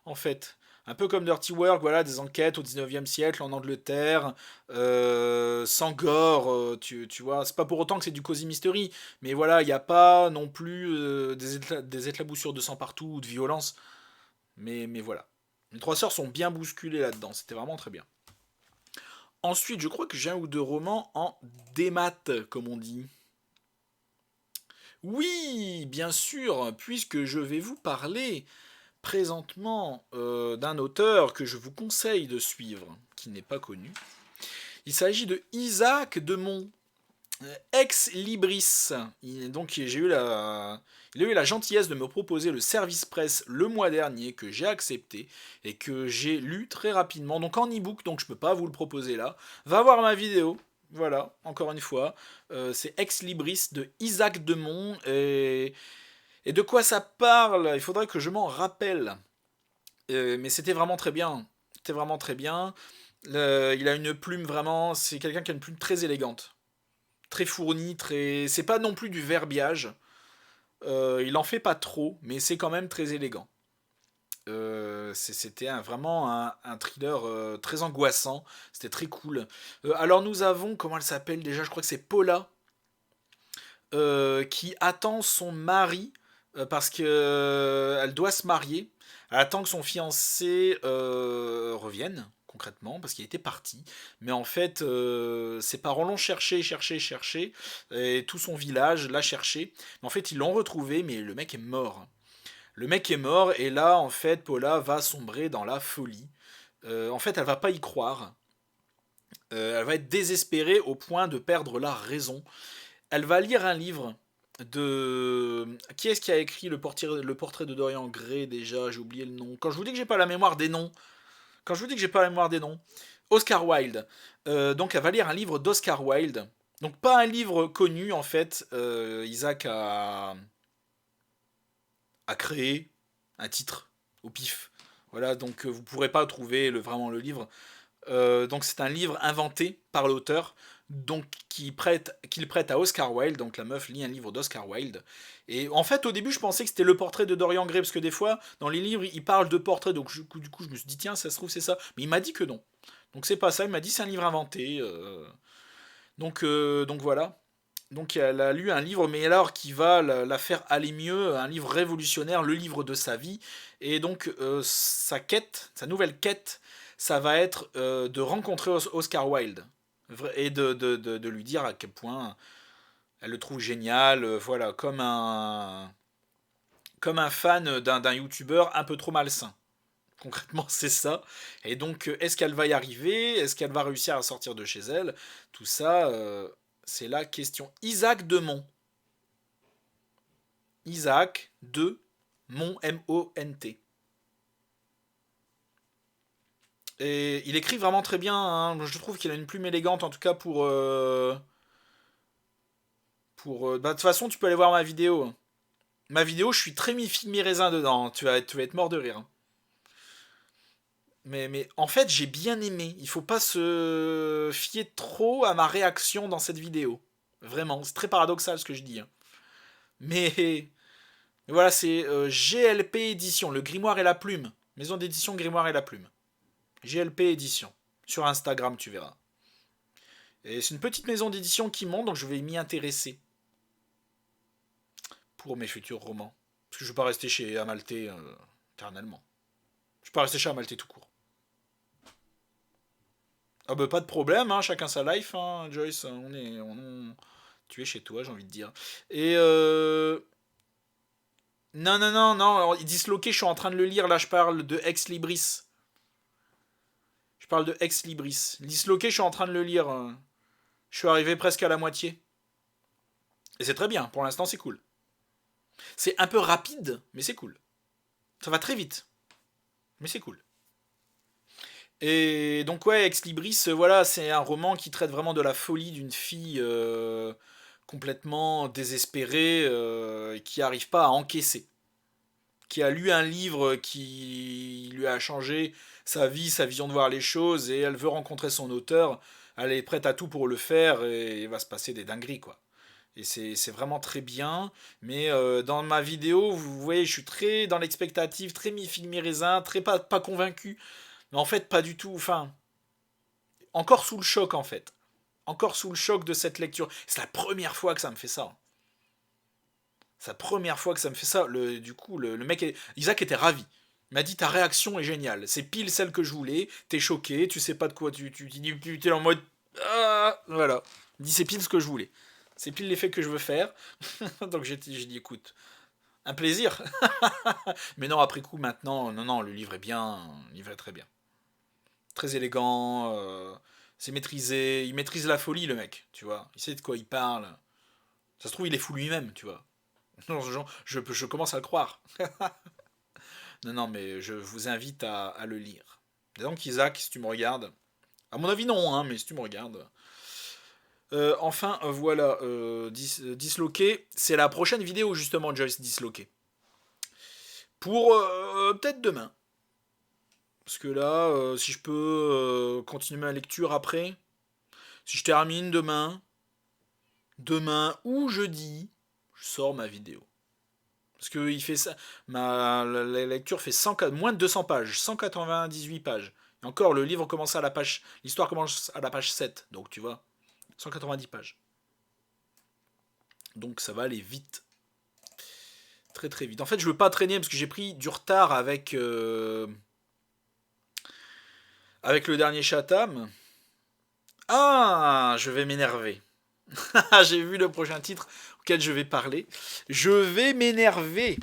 en fait. Un peu comme Dirty Work, voilà, des enquêtes au 19e siècle en Angleterre, sans gore, tu vois. C'est pas pour autant que c'est du Cozy Mystery, mais voilà, il n'y a pas non plus des éclaboussures de sang partout ou de violence. Mais voilà. Les trois sœurs sont bien bousculées là-dedans, c'était vraiment très bien. Ensuite, je crois que j'ai un ou deux romans en démat, comme on dit. Oui, bien sûr, puisque je vais vous parler présentement d'un auteur que je vous conseille de suivre, qui n'est pas connu. Il s'agit de Isaac Demont, Ex Libris. Donc il a eu la gentillesse de me proposer le service presse le mois dernier que j'ai accepté et que j'ai lu très rapidement, donc en e-book, donc je peux pas vous le proposer là. Va voir ma vidéo, voilà, encore une fois. C'est Ex Libris de Isaac Demont et de quoi ça parle. Il faudrait que je m'en rappelle. Mais c'était vraiment très bien. C'était vraiment très bien. Il a une plume vraiment. C'est quelqu'un qui a une plume très élégante, très fournie, très. C'est pas non plus du verbiage. Il en fait pas trop, mais c'est quand même très élégant. C'était vraiment un thriller très angoissant. C'était très cool. Alors nous avons, comment elle s'appelle déjà? Je crois que c'est Paula qui attend son mari parce que elle doit se marier. Elle attend que son fiancé revienne concrètement parce qu'il était parti. Mais en fait, ses parents l'ont cherché, cherché, cherché et tout son village l'a cherché. Mais en fait, ils l'ont retrouvé, mais le mec est mort. Le mec est mort et là, en fait, Paula va sombrer dans la folie. En fait, elle va pas y croire. Elle va être désespérée au point de perdre la raison. Elle va lire un livre de... Qui est-ce qui a écrit le portrait de Dorian Gray déjà? J'ai oublié le nom. Quand je vous dis que j'ai pas la mémoire des noms. Quand je vous dis que j'ai pas la mémoire des noms. Oscar Wilde. Donc elle va lire un livre d'Oscar Wilde. Donc pas un livre connu en fait. Isaac a créé un titre au pif. Voilà, donc vous pourrez pas trouver vraiment le livre. Donc c'est un livre inventé par l'auteur, donc qu'il prête à Oscar Wilde. Donc la meuf lit un livre d'Oscar Wilde. Et en fait, au début, je pensais que c'était le portrait de Dorian Gray, parce que des fois, dans les livres, il parle de portraits. Donc du coup, je me suis dit, tiens, ça se trouve, c'est ça. Mais il m'a dit que non. Donc c'est pas ça, il m'a dit c'est un livre inventé. Donc voilà. Donc elle a lu un livre, mais alors qui va la faire aller mieux, un livre révolutionnaire, le livre de sa vie. Et donc sa quête, sa nouvelle quête, ça va être de rencontrer Oscar Wilde et de lui dire à quel point elle le trouve génial, voilà, comme un fan d'un youtubeur un peu trop malsain. Concrètement, c'est ça. Et donc, est-ce qu'elle va y arriver? Est-ce qu'elle va réussir à sortir de chez elle? Tout ça, c'est la question. Isaac Demont. Isaac de Mont, M-O-N-T. Et il écrit vraiment très bien, hein. Je trouve qu'il a une plume élégante, en tout cas bah, de toute façon, tu peux aller voir ma vidéo. Ma vidéo, je suis très mi-figue, mi-raisin dedans. Tu vas être mort de rire. Mais en fait, j'ai bien aimé. Il faut pas se fier trop à ma réaction dans cette vidéo. Vraiment, c'est très paradoxal ce que je dis, hein. Mais voilà, c'est GLP Édition, le Grimoire et la Plume. Maison d'édition Grimoire et la Plume. GLP Édition. Sur Instagram, tu verras. Et c'est une petite maison d'édition qui monte, donc je vais m'y intéresser pour mes futurs romans. Parce que je ne vais pas rester chez Amalthée éternellement. Je ne vais pas rester chez Amalthée tout court. Ah bah pas de problème, hein, chacun sa life, hein, Joyce, tu es chez toi, j'ai envie de dire. Et non, non, non, non, alors, Disloqué, je suis en train de le lire, là je parle de Ex Libris. Je parle de Ex Libris. Disloqué, je suis en train de le lire. Je suis arrivé presque à la moitié. Et c'est très bien, pour l'instant c'est cool. C'est un peu rapide, mais c'est cool. Ça va très vite, mais c'est cool. Et donc ouais, Ex Libris, voilà, c'est un roman qui traite vraiment de la folie d'une fille complètement désespérée qui n'arrive pas à encaisser, qui a lu un livre qui lui a changé sa vie, sa vision de voir les choses, et elle veut rencontrer son auteur, elle est prête à tout pour le faire, et il va se passer des dingueries, quoi. Et c'est vraiment très bien, mais dans ma vidéo, vous voyez, je suis très dans l'expectative, très mi-figue mi-raisin, très pas convaincu, mais en fait pas du tout, enfin, encore sous le choc en fait. Encore sous le choc de cette lecture. C'est la première fois que ça me fait ça. C'est la première fois que ça me fait ça. Du coup, le mec, Isaac était ravi. Il m'a dit ta réaction est géniale, c'est pile celle que je voulais, t'es choqué, tu sais pas de quoi tu dis, t'es en mode ah, voilà. Il dit c'est pile ce que je voulais. C'est pile l'effet que je veux faire. Donc j'ai dit écoute, un plaisir. Mais non, après coup maintenant, non, le livre est bien, le livre est très bien. Très élégant, c'est maîtrisé, il maîtrise la folie le mec, tu vois. Il sait de quoi il parle. Ça se trouve il est fou lui-même, tu vois. Non, je commence à le croire. Non, mais je vous invite à le lire. Donc Isaac, si tu me regardes, à mon avis non, hein, mais si tu me regardes. Enfin, voilà, Disloqué, c'est la prochaine vidéo justement, Joyce Disloqué. Pour peut-être demain. Parce que là, si je peux continuer ma lecture après, si je termine demain ou jeudi, je sors ma vidéo. Parce que il fait ça, la lecture fait moins de 200 pages, 198 pages. Et encore, le livre commence à la page, l'histoire commence à la page 7, donc tu vois, 190 pages. Donc ça va aller vite. Très très vite. En fait, je veux pas traîner parce que j'ai pris du retard avec le dernier Chatham. Ah, je vais m'énerver. J'ai vu le prochain titre auquel je vais parler. Je vais m'énerver.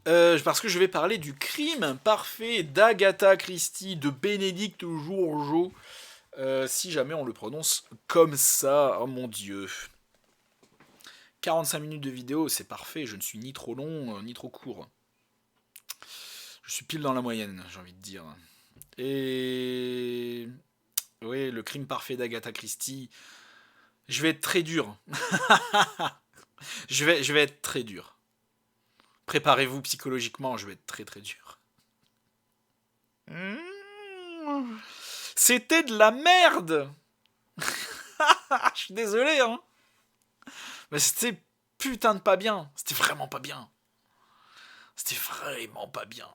Parce que je vais parler du crime parfait d'Agatha Christie, de Bénédicte Jourgeot. Si jamais on le prononce comme ça, oh mon dieu. 45 minutes de vidéo, c'est parfait, je ne suis ni trop long, ni trop court. Je suis pile dans la moyenne, j'ai envie de dire. Et... Oui, le crime parfait d'Agatha Christie. Je vais être très dur. je vais être très dur. Préparez-vous psychologiquement, je vais être très très dur. C'était de la merde. Je suis désolé, hein. Mais c'était putain de pas bien. C'était vraiment pas bien. C'était vraiment pas bien.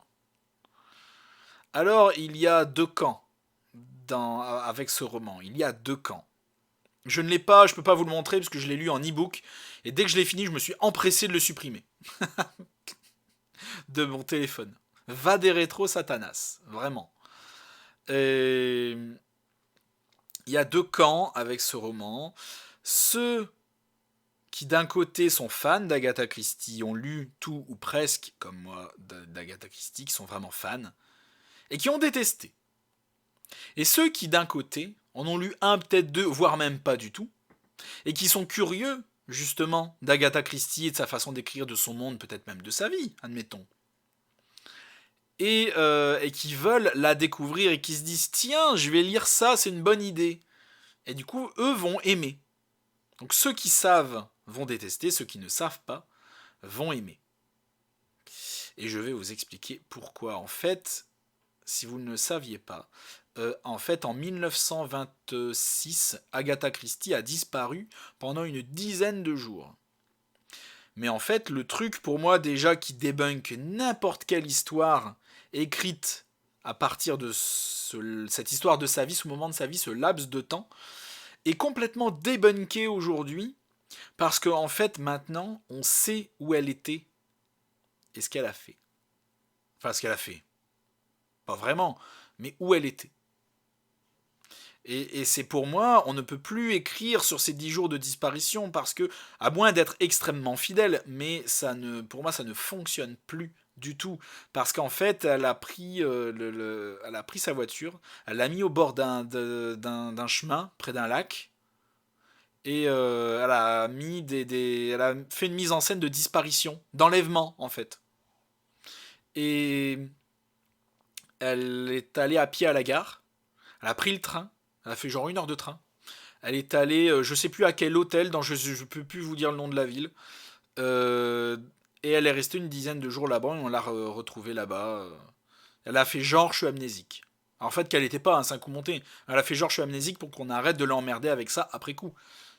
Alors, il y a deux camps avec ce roman. Il y a deux camps. Je ne l'ai pas, je peux pas vous le montrer parce que je l'ai lu en e-book. Et dès que je l'ai fini, je me suis empressé de le supprimer. De mon téléphone. Va des rétros Satanas. Vraiment. Et... Il y a deux camps avec ce roman. Ceux qui d'un côté sont fans d'Agatha Christie, ont lu tout ou presque, comme moi, d'Agatha Christie, qui sont vraiment fans, et qui ont détesté. Et ceux qui d'un côté en ont lu un, peut-être deux, voire même pas du tout, et qui sont curieux, justement, d'Agatha Christie et de sa façon d'écrire, de son monde, peut-être même de sa vie, admettons. Et qui veulent la découvrir et qui se disent tiens, je vais lire ça, c'est une bonne idée. Et du coup, eux vont aimer. Donc ceux qui savent vont détester, ceux qui ne savent pas vont aimer. Et je vais vous expliquer pourquoi. En fait, si vous ne le saviez pas, en 1926, Agatha Christie a disparu pendant une dizaine de jours. Mais en fait, le truc pour moi déjà qui débunk n'importe quelle histoire écrite à partir de cette histoire de sa vie, ce moment de sa vie, ce laps de temps, est complètement débunké aujourd'hui parce qu'en fait maintenant on sait où elle était et ce qu'elle a fait. Enfin ce qu'elle a fait. Pas vraiment, mais où elle était. Et c'est pour moi, on ne peut plus écrire sur ces 10 jours de disparition parce que, à moins d'être extrêmement fidèle, mais pour moi ça ne fonctionne plus du tout. Parce qu'en fait, elle a pris, elle a pris sa voiture, elle l'a mis au bord d'un chemin, près d'un lac, et elle a mis elle a fait une mise en scène de disparition, d'enlèvement en fait. Et elle est allée à pied à la gare, elle a pris le train, elle a fait genre 1 heure de train. Elle est allée, je sais plus à quel hôtel, je peux plus vous dire le nom de la ville. Et elle est restée une dizaine de jours là-bas et on l'a retrouvée là-bas. Elle a fait genre je suis amnésique. Alors, en fait qu'elle n'était pas, hein, c'est un coup monté. Elle a fait genre je suis amnésique pour qu'on arrête de l'emmerder avec ça après coup.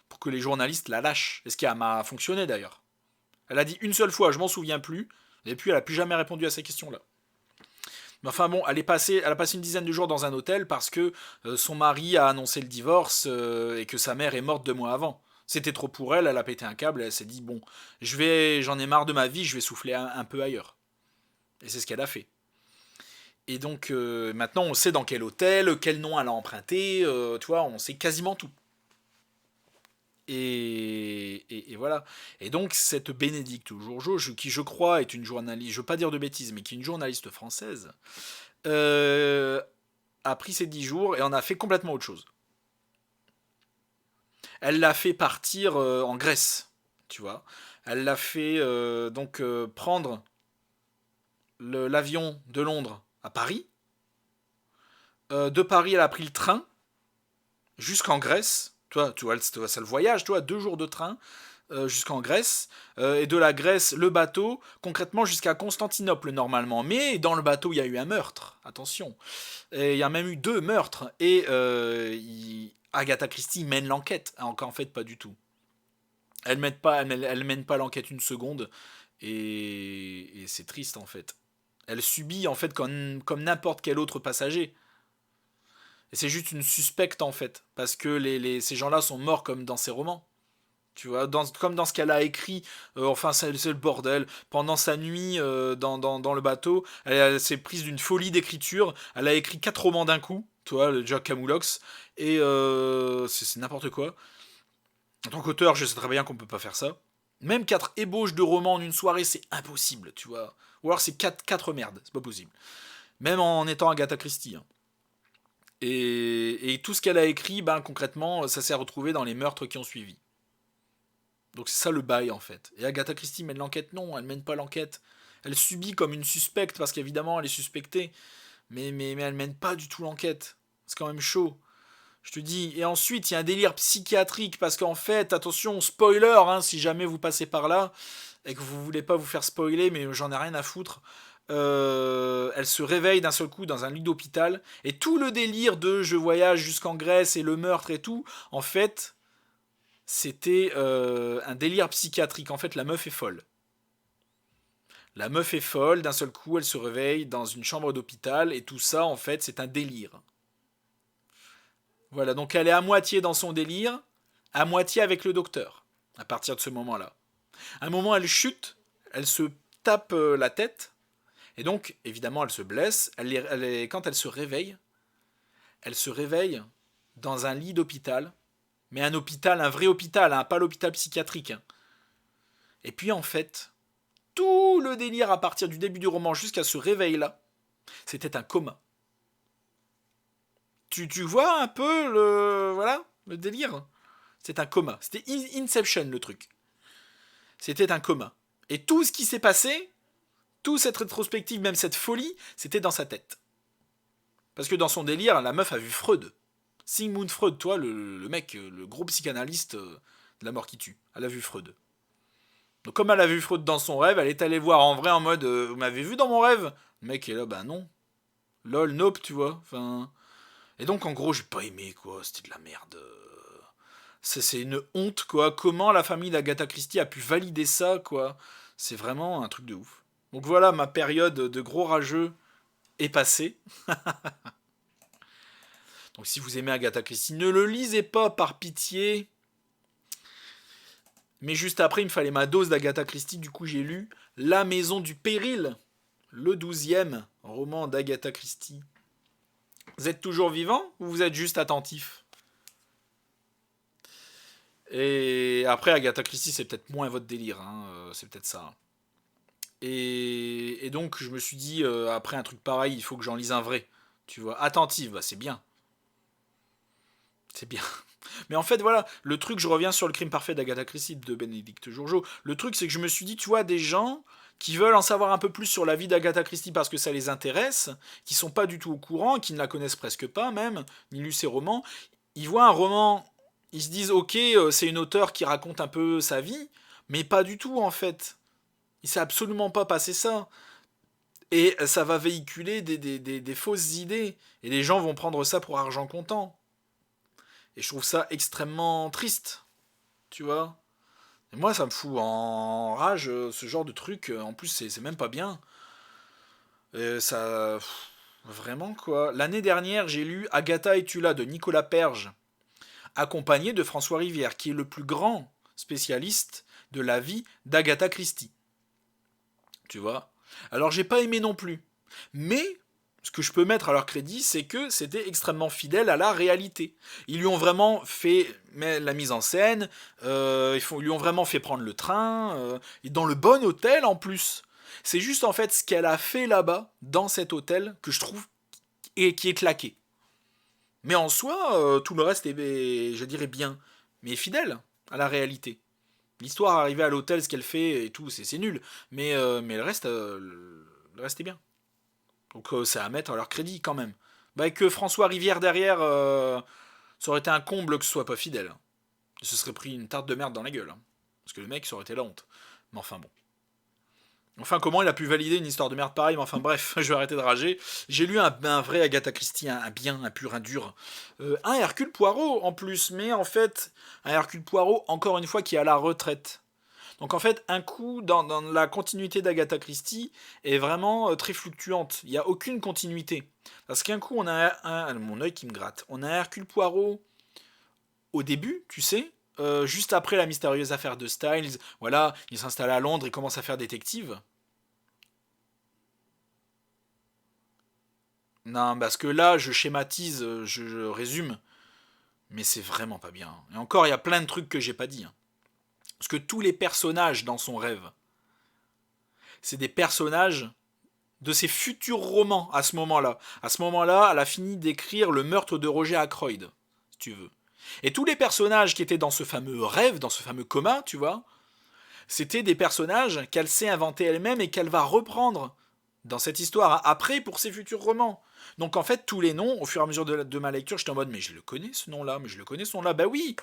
Pour que les journalistes la lâchent. Et ce qui a fonctionné d'ailleurs. Elle a dit une seule fois je m'en souviens plus. Et puis elle a plus jamais répondu à ces questions-là. Mais enfin bon, elle a passé une dizaine de jours dans un hôtel parce que son mari a annoncé le divorce et que sa mère est morte 2 mois avant. C'était trop pour elle, elle a pété un câble, elle s'est dit bon, j'en ai marre de ma vie, je vais souffler un peu ailleurs. Et c'est ce qu'elle a fait. Et donc maintenant on sait dans quel hôtel, quel nom elle a emprunté, tu vois, on sait quasiment tout. Et voilà. Et donc cette Bénédicte Jourgeot, qui je crois est une journaliste, je veux pas dire de bêtises, mais qui est une journaliste française, euh, a pris ces 10 jours et en a fait complètement autre chose. Elle l'a fait partir en Grèce, tu vois. Elle l'a fait prendre l'avion de Londres à Paris. De Paris, elle a pris le train jusqu'en Grèce. Tu vois, ça le voyage, tu vois, 2 jours de train jusqu'en Grèce. Et de la Grèce, le bateau, concrètement jusqu'à Constantinople normalement. Mais dans le bateau, il y a eu un meurtre. Attention. Et il y a même eu 2 meurtres. Et Agatha Christie mène l'enquête. En fait, pas du tout. Elle mène pas l'enquête une seconde. Et c'est triste en fait. Elle subit en fait comme n'importe quel autre passager. Et c'est juste une suspecte en fait, parce que ces gens-là sont morts comme dans ses romans. Tu vois, comme dans ce qu'elle a écrit, enfin c'est le bordel. Pendant sa nuit dans le bateau, elle s'est prise d'une folie d'écriture. Elle a écrit 4 romans d'un coup, tu vois, le Jack Camoulox, et c'est n'importe quoi. En tant qu'auteur, je sais très bien qu'on peut pas faire ça. Même 4 ébauches de romans en une soirée, c'est impossible, tu vois. Ou alors c'est quatre merdes, c'est pas possible. Même en étant Agatha Christie, hein. Et tout ce qu'elle a écrit, ben, concrètement, ça s'est retrouvé dans les meurtres qui ont suivi. Donc c'est ça le bail en fait. Et Agatha Christie mène l'enquête? Non, elle mène pas l'enquête. Elle subit comme une suspecte parce qu'évidemment elle est suspectée. Mais elle mène pas du tout l'enquête. C'est quand même chaud. Je te dis. Et ensuite il y a un délire psychiatrique parce qu'en fait, attention, spoiler, hein, si jamais vous passez par là et que vous voulez pas vous faire spoiler, mais j'en ai rien à foutre. Elle se réveille d'un seul coup dans un lit d'hôpital et tout le délire de je voyage jusqu'en Grèce et le meurtre et tout, en fait, c'était un délire psychiatrique. En fait, la meuf est folle. La meuf est folle, d'un seul coup, elle se réveille dans une chambre d'hôpital et tout ça, en fait, c'est un délire. Voilà, donc elle est à moitié dans son délire, à moitié avec le docteur, à partir de ce moment-là. À un moment, elle chute, elle se tape la tête, et donc, évidemment, elle se blesse. Quand elle se réveille dans un lit d'hôpital, mais un vrai hôpital, hein, pas l'hôpital psychiatrique, hein. Et puis, en fait, tout le délire à partir du début du roman jusqu'à ce réveil-là, c'était un coma. Tu vois un peu le délire? C'est un coma. C'était Inception, le truc. C'était un coma. Et tout ce qui s'est passé, toute cette rétrospective, même cette folie, c'était dans sa tête. Parce que dans son délire, la meuf a vu Freud. Sigmund Freud, toi, le mec, le gros psychanalyste de la mort qui tue. Elle a vu Freud. Donc comme elle a vu Freud dans son rêve, elle est allée voir en vrai en mode vous m'avez vu dans mon rêve? Le mec est là, bah non. Lol, nope, tu vois. Enfin. Et donc en gros, j'ai pas aimé quoi, c'était de la merde. C'est une honte quoi. Comment la famille d'Agatha Christie a pu valider ça quoi? C'est vraiment un truc de ouf. Donc voilà, ma période de gros rageux est passée. Donc si vous aimez Agatha Christie, ne le lisez pas par pitié. Mais juste après, il me fallait ma dose d'Agatha Christie. Du coup, j'ai lu La Maison du Péril, le 12e roman d'Agatha Christie. Vous êtes toujours vivant ou vous êtes juste attentif? Et après, Agatha Christie, c'est peut-être moins votre délire, hein, c'est peut-être ça. Et donc, je me suis dit, après un truc pareil, il faut que j'en lise un vrai. Tu vois, attentive, bah, c'est bien. C'est bien. Mais en fait, voilà, le truc, je reviens sur le crime parfait d'Agatha Christie de Bénédicte Jourgeot. Le truc, c'est que je me suis dit, tu vois, des gens qui veulent en savoir un peu plus sur la vie d'Agatha Christie parce que ça les intéresse, qui sont pas du tout au courant, qui ne la connaissent presque pas même, ni lu ses romans, ils voient un roman, ils se disent, ok, c'est une auteure qui raconte un peu sa vie, mais pas du tout en fait. Il s'est absolument pas passé ça. Et ça va véhiculer des fausses idées. Et les gens vont prendre ça pour argent comptant. Et je trouve ça extrêmement triste, tu vois. Et moi, ça me fout en rage, ce genre de truc. En plus, c'est même pas bien. Et ça. Vraiment, quoi. L'année dernière, j'ai lu Agatha et tu là de Nicolas Perge, accompagné de François Rivière, qui est le plus grand spécialiste de la vie d'Agatha Christie. Tu vois. Alors j'ai pas aimé non plus. Mais ce que je peux mettre à leur crédit, c'est que c'était extrêmement fidèle à la réalité. Ils lui ont vraiment fait la mise en scène, ils lui ont vraiment fait prendre le train, et dans le bon hôtel en plus. C'est juste en fait ce qu'elle a fait là-bas, dans cet hôtel, que je trouve et qui est claqué. Mais en soi, tout le reste est, je dirais bien, mais fidèle à la réalité. L'histoire arrivée à l'hôtel, ce qu'elle fait et tout, c'est nul. Mais le reste est bien. Donc c'est à mettre à leur crédit quand même. Bah, avec François Rivière derrière, ça aurait été un comble que ce soit pas fidèle. Il se serait pris une tarte de merde dans la gueule. Parce que le mec, ça aurait été la honte. Mais enfin bon. Enfin, comment il a pu valider une histoire de merde pareille? Mais enfin bref, je vais arrêter de rager. J'ai lu un vrai Agatha Christie, un bien, un pur, un dur. Un Hercule Poirot en plus, mais en fait, un Hercule Poirot, encore une fois, qui est à la retraite. Donc en fait, un coup dans la continuité d'Agatha Christie est vraiment très fluctuante. Il n'y a aucune continuité. Parce qu'un coup, on a mon œil qui me gratte. On a un Hercule Poirot au début, tu sais, juste après la mystérieuse affaire de Styles. Voilà, il s'installe à Londres, il commence à faire détective. Non, parce que là, je schématise, je résume, mais c'est vraiment pas bien. Et encore, il y a plein de trucs que j'ai pas dit, hein. Parce que tous les personnages dans son rêve, c'est des personnages de ses futurs romans à ce moment-là. À ce moment-là, elle a fini d'écrire le meurtre de Roger Ackroyd, si tu veux. Et tous les personnages qui étaient dans ce fameux rêve, dans ce fameux coma, tu vois, c'était des personnages qu'elle s'est inventés elle-même et qu'elle va reprendre dans cette histoire après pour ses futurs romans. Donc en fait, tous les noms, au fur et à mesure de ma lecture, j'étais en mode, mais je le connais ce nom-là, mais je le connais ce nom-là. Bah oui,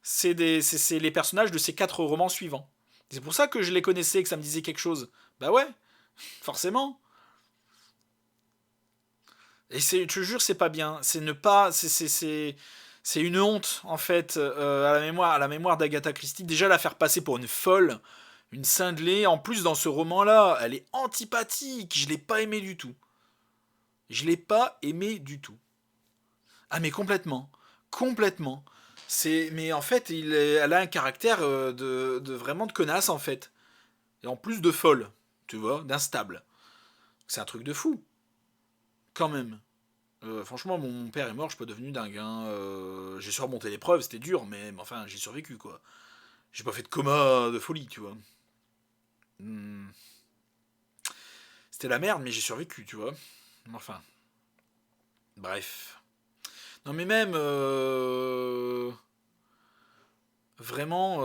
c'est les personnages de ces 4 romans suivants. C'est pour ça que je les connaissais, que ça me disait quelque chose. Bah ouais, forcément. Et je te jure, c'est pas bien. C'est ne pas, c'est une honte en fait à la mémoire d'Agatha Christie. Déjà la faire passer pour une folle, une cinglée. En plus dans ce roman-là, elle est antipathique. Je l'ai pas aimé du tout. Je l'ai pas aimé du tout. Ah mais complètement, complètement. Mais en fait, elle a un caractère de vraiment de connasse en fait. Et en plus de folle, tu vois, d'instable. C'est un truc de fou, quand même. Franchement, mon père est mort, je suis pas devenu dingue, hein. J'ai surmonté l'épreuve, c'était dur, mais enfin, j'ai survécu, quoi. J'ai pas fait de coma de folie, tu vois. Hmm. C'était la merde, mais j'ai survécu, tu vois. Enfin, bref. Non, mais même, vraiment,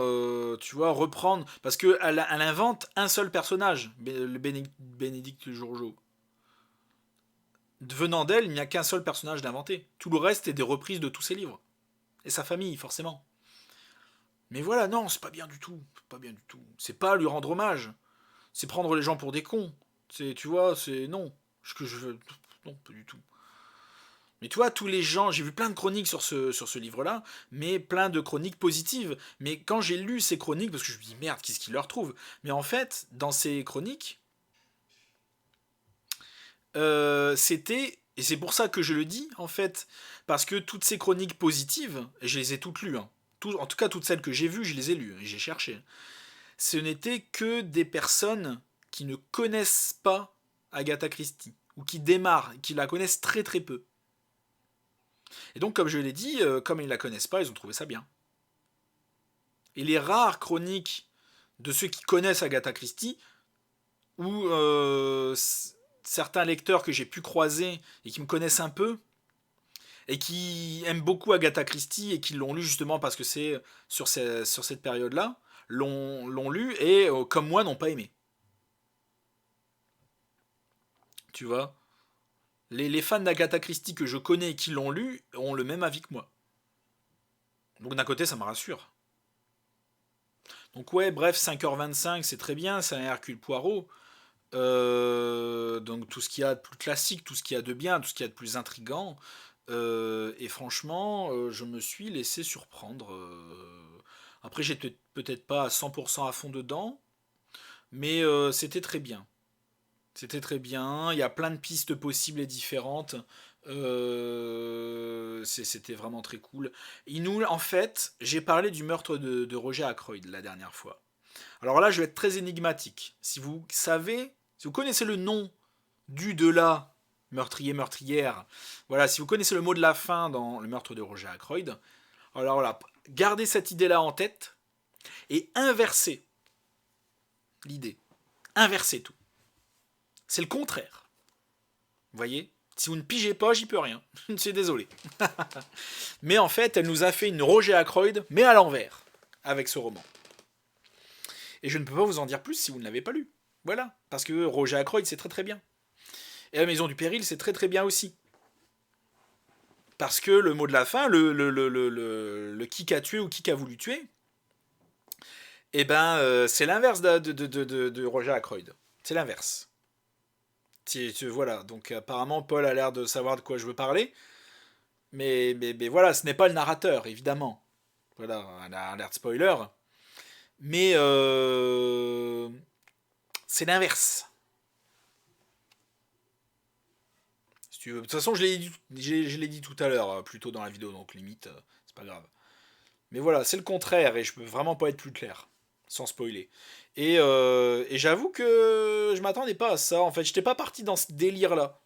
tu vois, reprendre. Parce qu'elle invente un seul personnage, le Bénédicte Jourgeot. Venant d'elle, il n'y a qu'un seul personnage d'inventé. Tout le reste est des reprises de tous ses livres. Et sa famille, forcément. Mais voilà, non, c'est pas bien du tout. Pas bien du tout. C'est pas lui rendre hommage. C'est prendre les gens pour des cons. C'est, tu vois, c'est non. Ce que je veux, non, pas du tout. Mais tu vois, tous les gens, j'ai vu plein de chroniques sur ce livre-là, mais plein de chroniques positives. Mais quand j'ai lu ces chroniques, parce que je me dis merde, qu'est-ce qu'il leur trouve? Mais en fait, dans ces chroniques, c'était, et c'est pour ça que je le dis, en fait, parce que toutes ces chroniques positives, et je les ai toutes lues, hein, en tout cas toutes celles que j'ai vues, je les ai lues, et j'ai cherché. Ce n'étaient que des personnes qui ne connaissent pas Agatha Christie, ou qui démarrent, qui la connaissent très très peu. Et donc, comme je l'ai dit, comme ils ne la connaissent pas, ils ont trouvé ça bien. Et les rares chroniques de ceux qui connaissent Agatha Christie, ou certains lecteurs que j'ai pu croiser et qui me connaissent un peu, et qui aiment beaucoup Agatha Christie et qui l'ont lu justement parce que c'est sur cette période-là, l'ont lu et, comme moi, n'ont pas aimé. Tu vois, les fans d'Agatha Christie que je connais et qui l'ont lu ont le même avis que moi. Donc d'un côté, ça me rassure. Donc ouais, bref, 5h25, c'est très bien, c'est un Hercule Poirot. Donc tout ce qu'il y a de plus classique, tout ce qu'il y a de bien, tout ce qu'il y a de plus intrigant. Et franchement, je me suis laissé surprendre. Après, j'étais peut-être pas à 100% à fond dedans, mais c'était très bien. C'était très bien. Il y a plein de pistes possibles et différentes. C'était vraiment très cool. En fait, j'ai parlé du meurtre de Roger Ackroyd la dernière fois. Alors là, je vais être très énigmatique. Si vous savez Si vous connaissez le nom du de la meurtrier, meurtrière, voilà, si vous connaissez le mot de la fin dans le meurtre de Roger Ackroyd, alors voilà, gardez cette idée-là en tête et inversez l'idée. Inversez tout. C'est le contraire. Vous voyez ? Si vous ne pigez pas, j'y peux rien. Je suis désolé. Mais en fait, elle nous a fait une Roger Ackroyd, mais à l'envers, avec ce roman. Et je ne peux pas vous en dire plus si vous ne l'avez pas lu. Voilà. Parce que Roger Ackroyd, c'est très très bien. Et La Maison du Péril, c'est très très bien aussi. Parce que le mot de la fin, le qui a tué ou qui a voulu tuer, eh ben, c'est l'inverse de Roger Ackroyd. C'est l'inverse. Voilà, donc apparemment Paul a l'air de savoir de quoi je veux parler, mais voilà, ce n'est pas le narrateur, évidemment. Voilà, un alerte spoiler. Mais c'est l'inverse. Si tu veux. De toute façon, je l'ai dit tout à l'heure, plus tôt dans la vidéo, donc limite, c'est pas grave. Mais voilà, c'est le contraire, et je peux vraiment pas être plus clair, sans spoiler. Et j'avoue que je m'attendais pas à ça, en fait, j'étais pas parti dans ce délire-là,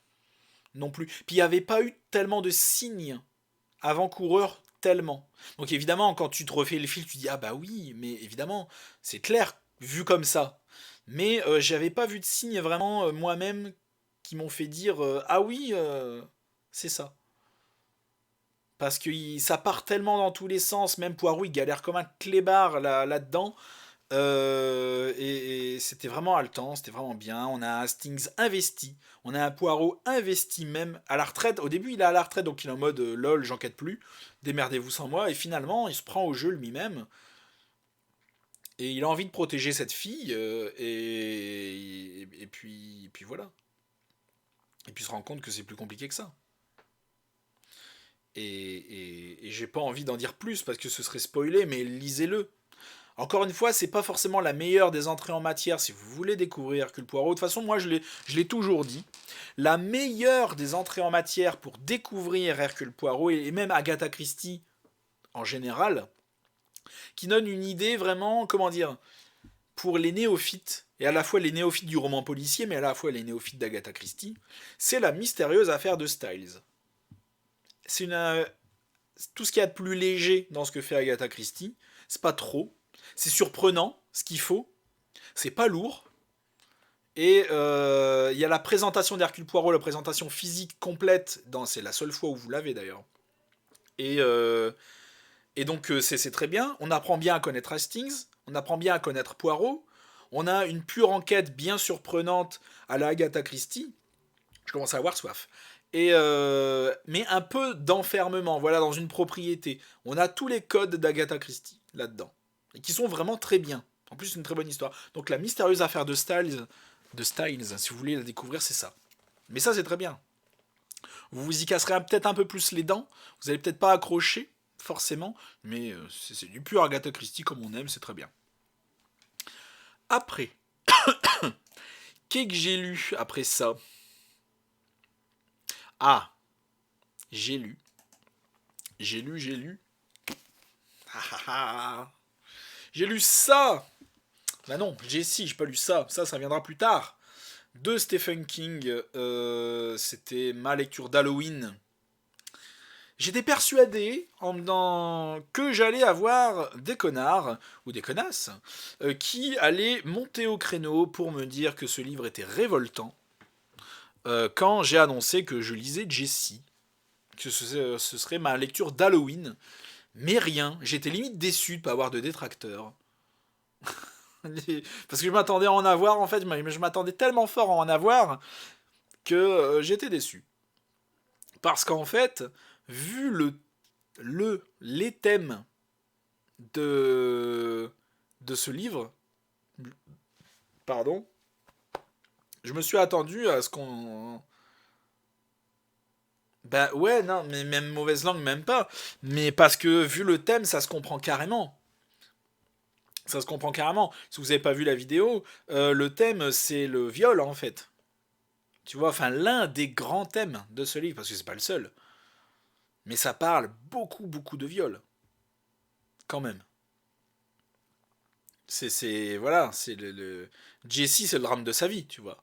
non plus. Puis il n'y avait pas eu tellement de signes avant-coureurs, tellement. Donc évidemment, quand tu te refais le fil, tu dis, ah bah oui, mais évidemment, c'est clair, vu comme ça. Mais j'avais pas vu de signes vraiment, moi-même, qui m'ont fait dire, ah oui, c'est ça. Parce que ça part tellement dans tous les sens, même Poirot il galère comme un clébard là-dedans. Et c'était vraiment haletant, c'était vraiment bien. On a un Hastings investi, on a un Poirot investi même à la retraite. Au début il est à la retraite donc il est en mode lol j'enquête plus, démerdez-vous sans moi. Et finalement il se prend au jeu lui-même. Et il a envie de protéger cette fille. Et puis voilà. Et puis il se rend compte que c'est plus compliqué que ça. Et j'ai pas envie d'en dire plus parce que ce serait spoilé, mais lisez-le. Encore une fois, c'est pas forcément la meilleure des entrées en matière si vous voulez découvrir Hercule Poirot. De toute façon, moi je l'ai toujours dit. La meilleure des entrées en matière pour découvrir Hercule Poirot et même Agatha Christie en général, qui donne une idée vraiment, comment dire, pour les néophytes, et à la fois les néophytes du roman policier, mais à la fois les néophytes d'Agatha Christie, c'est la mystérieuse affaire de Styles. C'est tout ce qu'il y a de plus léger dans ce que fait Agatha Christie. C'est pas trop. C'est surprenant, ce qu'il faut. C'est pas lourd. Et il y a la présentation d'Hercule Poirot, la présentation physique complète. C'est la seule fois où vous l'avez d'ailleurs. Et, euh, et donc c'est très bien. On apprend bien à connaître Hastings. On apprend bien à connaître Poirot. On a une pure enquête bien surprenante à la Agatha Christie. Je commence à avoir soif. Mais un peu d'enfermement, voilà, dans une propriété. On a tous les codes d'Agatha Christie là-dedans. Et qui sont vraiment très bien. En plus, c'est une très bonne histoire. Donc la mystérieuse affaire de Styles, si vous voulez la découvrir, c'est ça. Mais ça, c'est très bien. Vous vous y casserez peut-être un peu plus les dents. Vous n'allez peut-être pas accrocher, forcément. Mais c'est du pur Agatha Christie comme on aime, c'est très bien. Après, qu'est-ce que j'ai lu après ça? Ah, j'ai lu. J'ai lu. Ah, ah, ah. J'ai lu ça. Bah non, j'ai pas lu ça. Ça viendra plus tard. De Stephen King, c'était ma lecture d'Halloween. J'étais persuadé que j'allais avoir des connards, ou des connasses, qui allaient monter au créneau pour me dire que ce livre était révoltant, quand j'ai annoncé que je lisais Jessie, que ce serait ma lecture d'Halloween. Mais rien, j'étais limite déçu de ne pas avoir de détracteurs. Parce que je m'attendais à en avoir, en fait, je m'attendais tellement fort à en avoir que j'étais déçu. Parce qu'en fait, vu les thèmes de ce livre, pardon, je me suis attendu à ce qu'on... Ben ouais, non, mais même mauvaise langue, même pas. Mais parce que vu le thème, ça se comprend carrément. Ça se comprend carrément. Si vous n'avez pas vu la vidéo, le thème, c'est le viol, en fait. Tu vois, enfin, l'un des grands thèmes de ce livre, parce que c'est pas le seul. Mais ça parle beaucoup, beaucoup de viol. Quand même. Voilà, c'est Jessie, c'est le drame de sa vie, tu vois.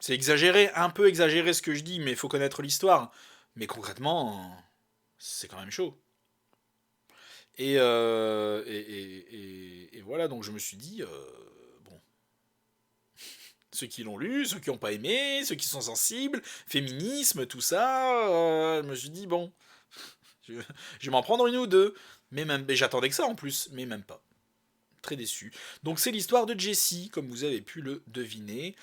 C'est exagéré, un peu exagéré ce que je dis, mais il faut connaître l'histoire. Mais concrètement, c'est quand même chaud. Et voilà, donc je me suis dit, bon, ceux qui l'ont lu, ceux qui n'ont pas aimé, ceux qui sont sensibles, féminisme, tout ça, je me suis dit, bon, je, je vais m'en prendre une ou deux. Mais j'attendais que ça en plus, mais même pas. Très déçu. Donc c'est l'histoire de Jessie, comme vous avez pu le deviner,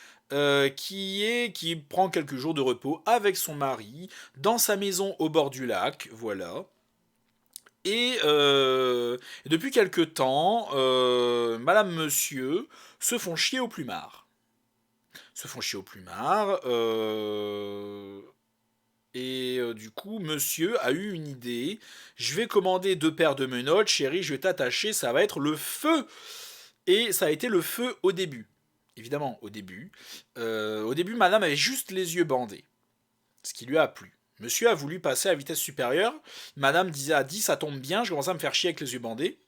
qui prend quelques jours de repos avec son mari dans sa maison au bord du lac, voilà. Et depuis quelque temps, Madame Monsieur se font chier au plumard. Se font chier au plumard. Du coup, Monsieur a eu une idée. Je vais commander 2 paires de menottes, chérie, je vais t'attacher, ça va être le feu. Et ça a été le feu au début. Évidemment, au début. Au début, Madame avait juste les yeux bandés. Ce qui lui a plu. Monsieur a voulu passer à vitesse supérieure. Madame a dit ça tombe bien, je commence à me faire chier avec les yeux bandés.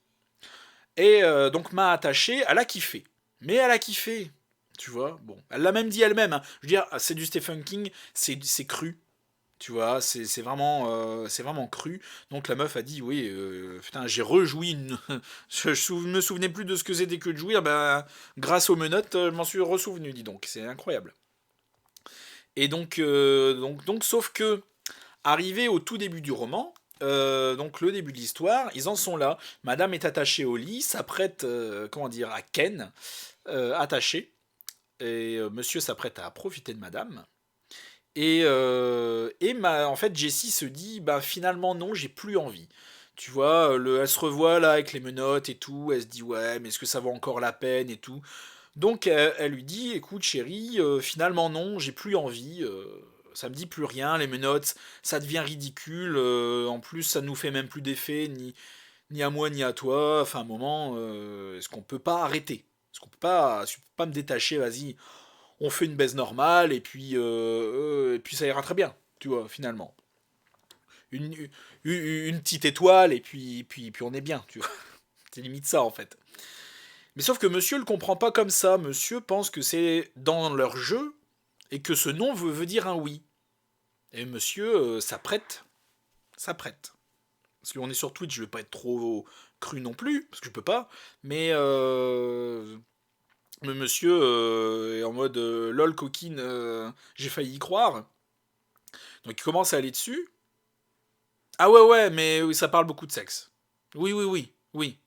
Donc m'a attaché, elle a kiffé. Mais elle a kiffé. Tu vois, bon. Elle l'a même dit elle-même. Hein. Je veux dire, c'est du Stephen King, c'est cru. Tu vois, c'est vraiment cru. Donc la meuf a dit oui, putain, j'ai rejoui une. Je me souvenais plus de ce que c'était que de jouir. Ben, grâce aux menottes, je m'en suis ressouvenu, dis donc. C'est incroyable. Et donc, sauf que arrivé au tout début du roman, donc le début de l'histoire, ils en sont là. Madame est attachée au lit, s'apprête, comment dire, à Ken, attachée. Monsieur s'apprête à profiter de Madame. En fait, Jessie se dit, bah finalement non, j'ai plus envie. Tu vois, elle se revoit là avec les menottes et tout, elle se dit ouais, mais est-ce que ça vaut encore la peine et tout. Donc elle lui dit, écoute chérie, finalement non, j'ai plus envie, ça me dit plus rien, les menottes, ça devient ridicule, en plus ça nous fait même plus d'effet, ni à moi ni à toi, enfin un moment, est-ce qu'on peut pas arrêter? Est-ce qu'on peut pas, si on peut pas me détacher, vas-y, on fait une baisse normale et puis ça ira très bien, tu vois, finalement. Une, une petite étoile et puis on est bien, tu vois. C'est limite ça en fait. Mais sauf que monsieur le comprend pas comme ça. Monsieur pense que c'est dans leur jeu et que ce non veut dire un oui. Et monsieur s'apprête. S'apprête. Parce qu'on est sur Twitch, je vais pas être trop cru non plus, parce que je peux pas. Mais monsieur est en mode lol coquine, j'ai failli y croire. Donc il commence à aller dessus. Ah ouais, ouais, mais oui, ça parle beaucoup de sexe. Oui, oui, oui, oui,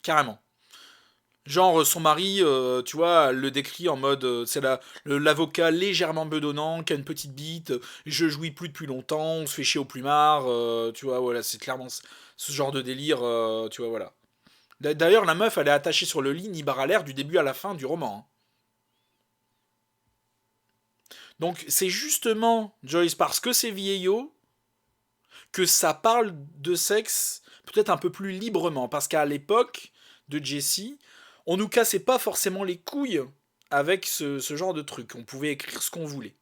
carrément. Genre, son mari, tu vois, elle le décrit en mode, c'est l'avocat légèrement bedonnant, qui a une petite bite, je jouis plus depuis longtemps, on se fait chier au plumard, tu vois, voilà, c'est clairement ce genre de délire, tu vois, voilà. D'ailleurs, la meuf, elle est attachée sur le lit, Nibar à l'air, du début à la fin du roman. Hein. Donc, c'est justement, Joyce, parce que c'est vieillot, que ça parle de sexe peut-être un peu plus librement. Parce qu'à l'époque de Jessie, on nous cassait pas forcément les couilles avec ce genre de truc. On pouvait écrire ce qu'on voulait.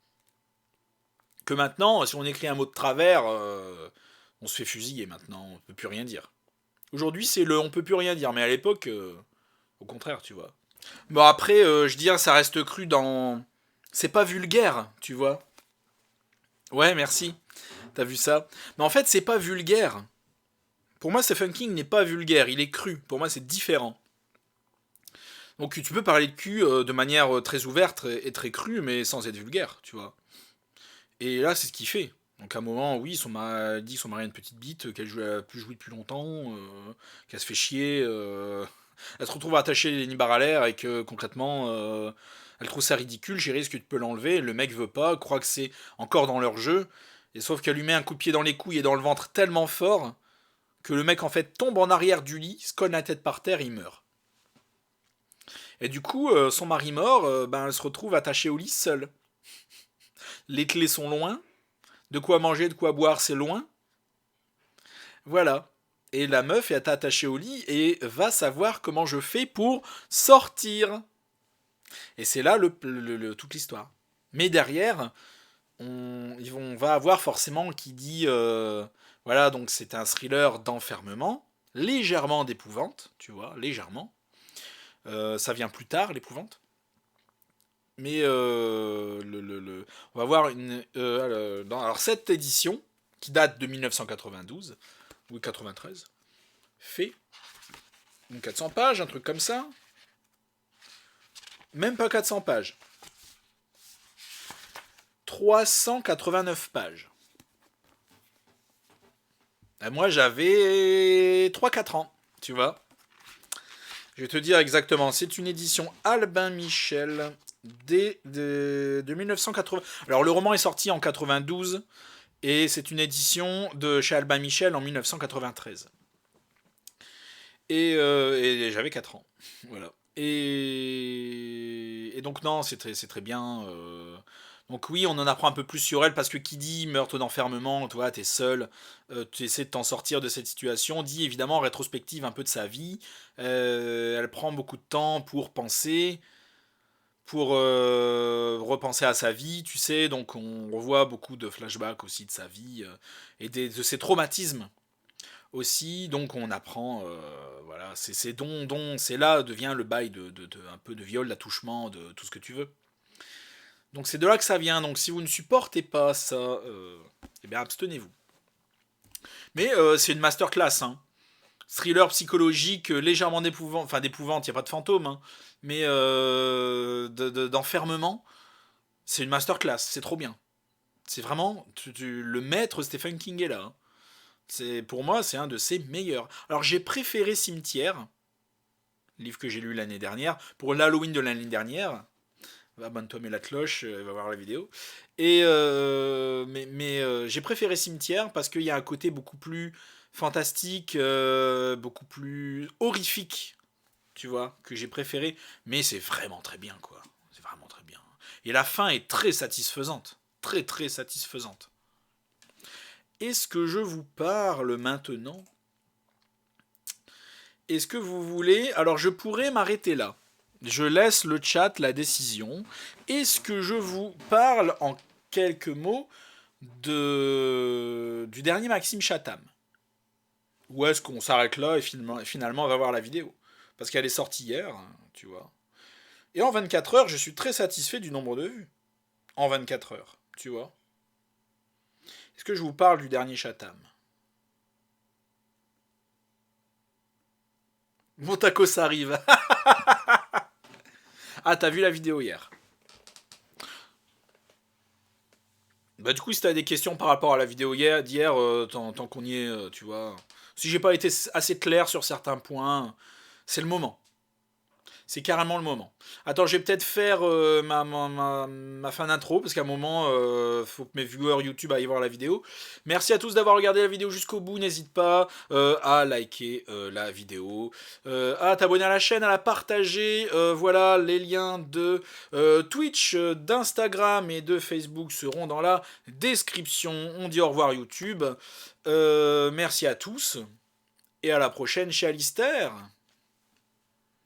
Que maintenant, si on écrit un mot de travers, on se fait fusiller maintenant. On peut plus rien dire. Aujourd'hui, c'est le on peut plus rien dire. Mais à l'époque, au contraire, tu vois. Bon, après, je dis, ça reste cru dans. C'est pas vulgaire, tu vois. Ouais, merci. T'as vu ça? Mais en fait, c'est pas vulgaire. Pour moi, Stephen King n'est pas vulgaire, il est cru. Pour moi, c'est différent. Donc tu peux parler de cul de manière très ouverte et très crue, mais sans être vulgaire, tu vois. Et là, c'est ce qu'il fait. Donc à un moment, oui, son mari dit que son mari a une petite bite, qu'elle a plus joué depuis longtemps, qu'elle se fait chier, elle se retrouve attachée les nibards à l'air et que concrètement, elle trouve ça ridicule, chérie, est-ce que tu peux l'enlever? Le mec veut pas, croit que c'est encore dans leur jeu, et sauf qu'elle lui met un coup de pied dans les couilles et dans le ventre tellement fort que le mec en fait tombe en arrière du lit, se cogne la tête par terre, il meurt. Et du coup, son mari mort, ben, elle se retrouve attachée au lit seule. Les clés sont loin, de quoi manger, de quoi boire, c'est loin. Voilà. Et la meuf est attachée au lit et va savoir comment je fais pour sortir. Et c'est là toute l'histoire. Mais derrière, on va avoir forcément qui dit voilà, donc c'est un thriller d'enfermement, légèrement d'épouvante, tu vois, légèrement. Ça vient plus tard, l'épouvante. Mais on va voir alors cette édition, qui date de 1992, ou 93, fait une 400 pages, un truc comme ça. Même pas 400 pages. 389 pages. Et moi, j'avais 3-4 ans, tu vois. Je vais te dire exactement. C'est une édition Albin Michel de 1980. Alors, le roman est sorti en 92 et c'est une édition de chez Albin Michel en 1993. Et j'avais 4 ans. Voilà. Et donc, non, c'est très bien. Donc oui, on en apprend un peu plus sur elle parce que qui dit meurtre d'enfermement, tu vois, t'es seul, tu essaies de t'en sortir de cette situation, dit évidemment en rétrospective un peu de sa vie. Elle prend beaucoup de temps pour penser, pour repenser à sa vie, tu sais, donc on revoit beaucoup de flashbacks aussi de sa vie et de ses traumatismes aussi, donc on apprend, voilà, c'est là devient le bail de un peu de viol, d'attouchement, de tout ce que tu veux. Donc c'est de là que ça vient. Donc si vous ne supportez pas ça, eh bien abstenez-vous. Mais c'est une masterclass. Hein. Thriller psychologique légèrement d'épouvante. Enfin d'épouvante, il n'y a pas de fantôme. Hein, mais d'enfermement. C'est une masterclass. C'est trop bien. C'est vraiment... le maître Stephen King est là. Hein. Pour moi, c'est un de ses meilleurs. Alors j'ai préféré Cimetière, livre que j'ai lu l'année dernière, pour l'Halloween de l'année dernière. Abonne-toi, mets la cloche, va voir la vidéo. Et j'ai préféré Cimetière parce qu'il y a un côté beaucoup plus fantastique, beaucoup plus horrifique, tu vois, que j'ai préféré. Mais c'est vraiment très bien, quoi. C'est vraiment très bien. Et la fin est très satisfaisante. Très, très satisfaisante. Est-ce que je vous parle maintenant? Est-ce que vous voulez... Alors, je pourrais m'arrêter là. Je laisse le chat la décision. Est-ce que je vous parle en quelques mots du dernier Maxime Chatham? Ou est-ce qu'on s'arrête là et finalement on va voir la vidéo? Parce qu'elle est sortie hier, tu vois. Et en 24 heures, je suis très satisfait du nombre de vues. En 24 heures, tu vois. Est-ce que je vous parle du dernier Chatham? Mon tacos arrive. Ah, t'as vu la vidéo hier? Bah du coup, si t'as des questions par rapport à la vidéo d'hier, tant qu'on y est, tu vois. Si j'ai pas été assez clair sur certains points, c'est le moment. C'est carrément le moment. Attends, je vais peut-être faire ma fin d'intro, parce qu'à un moment, faut que mes viewers YouTube aillent voir la vidéo. Merci à tous d'avoir regardé la vidéo jusqu'au bout. N'hésite pas à liker la vidéo, à t'abonner à la chaîne, à la partager. Voilà, les liens de Twitch, d'Instagram et de Facebook seront dans la description. On dit au revoir YouTube. Merci à tous, et à la prochaine chez Alistair.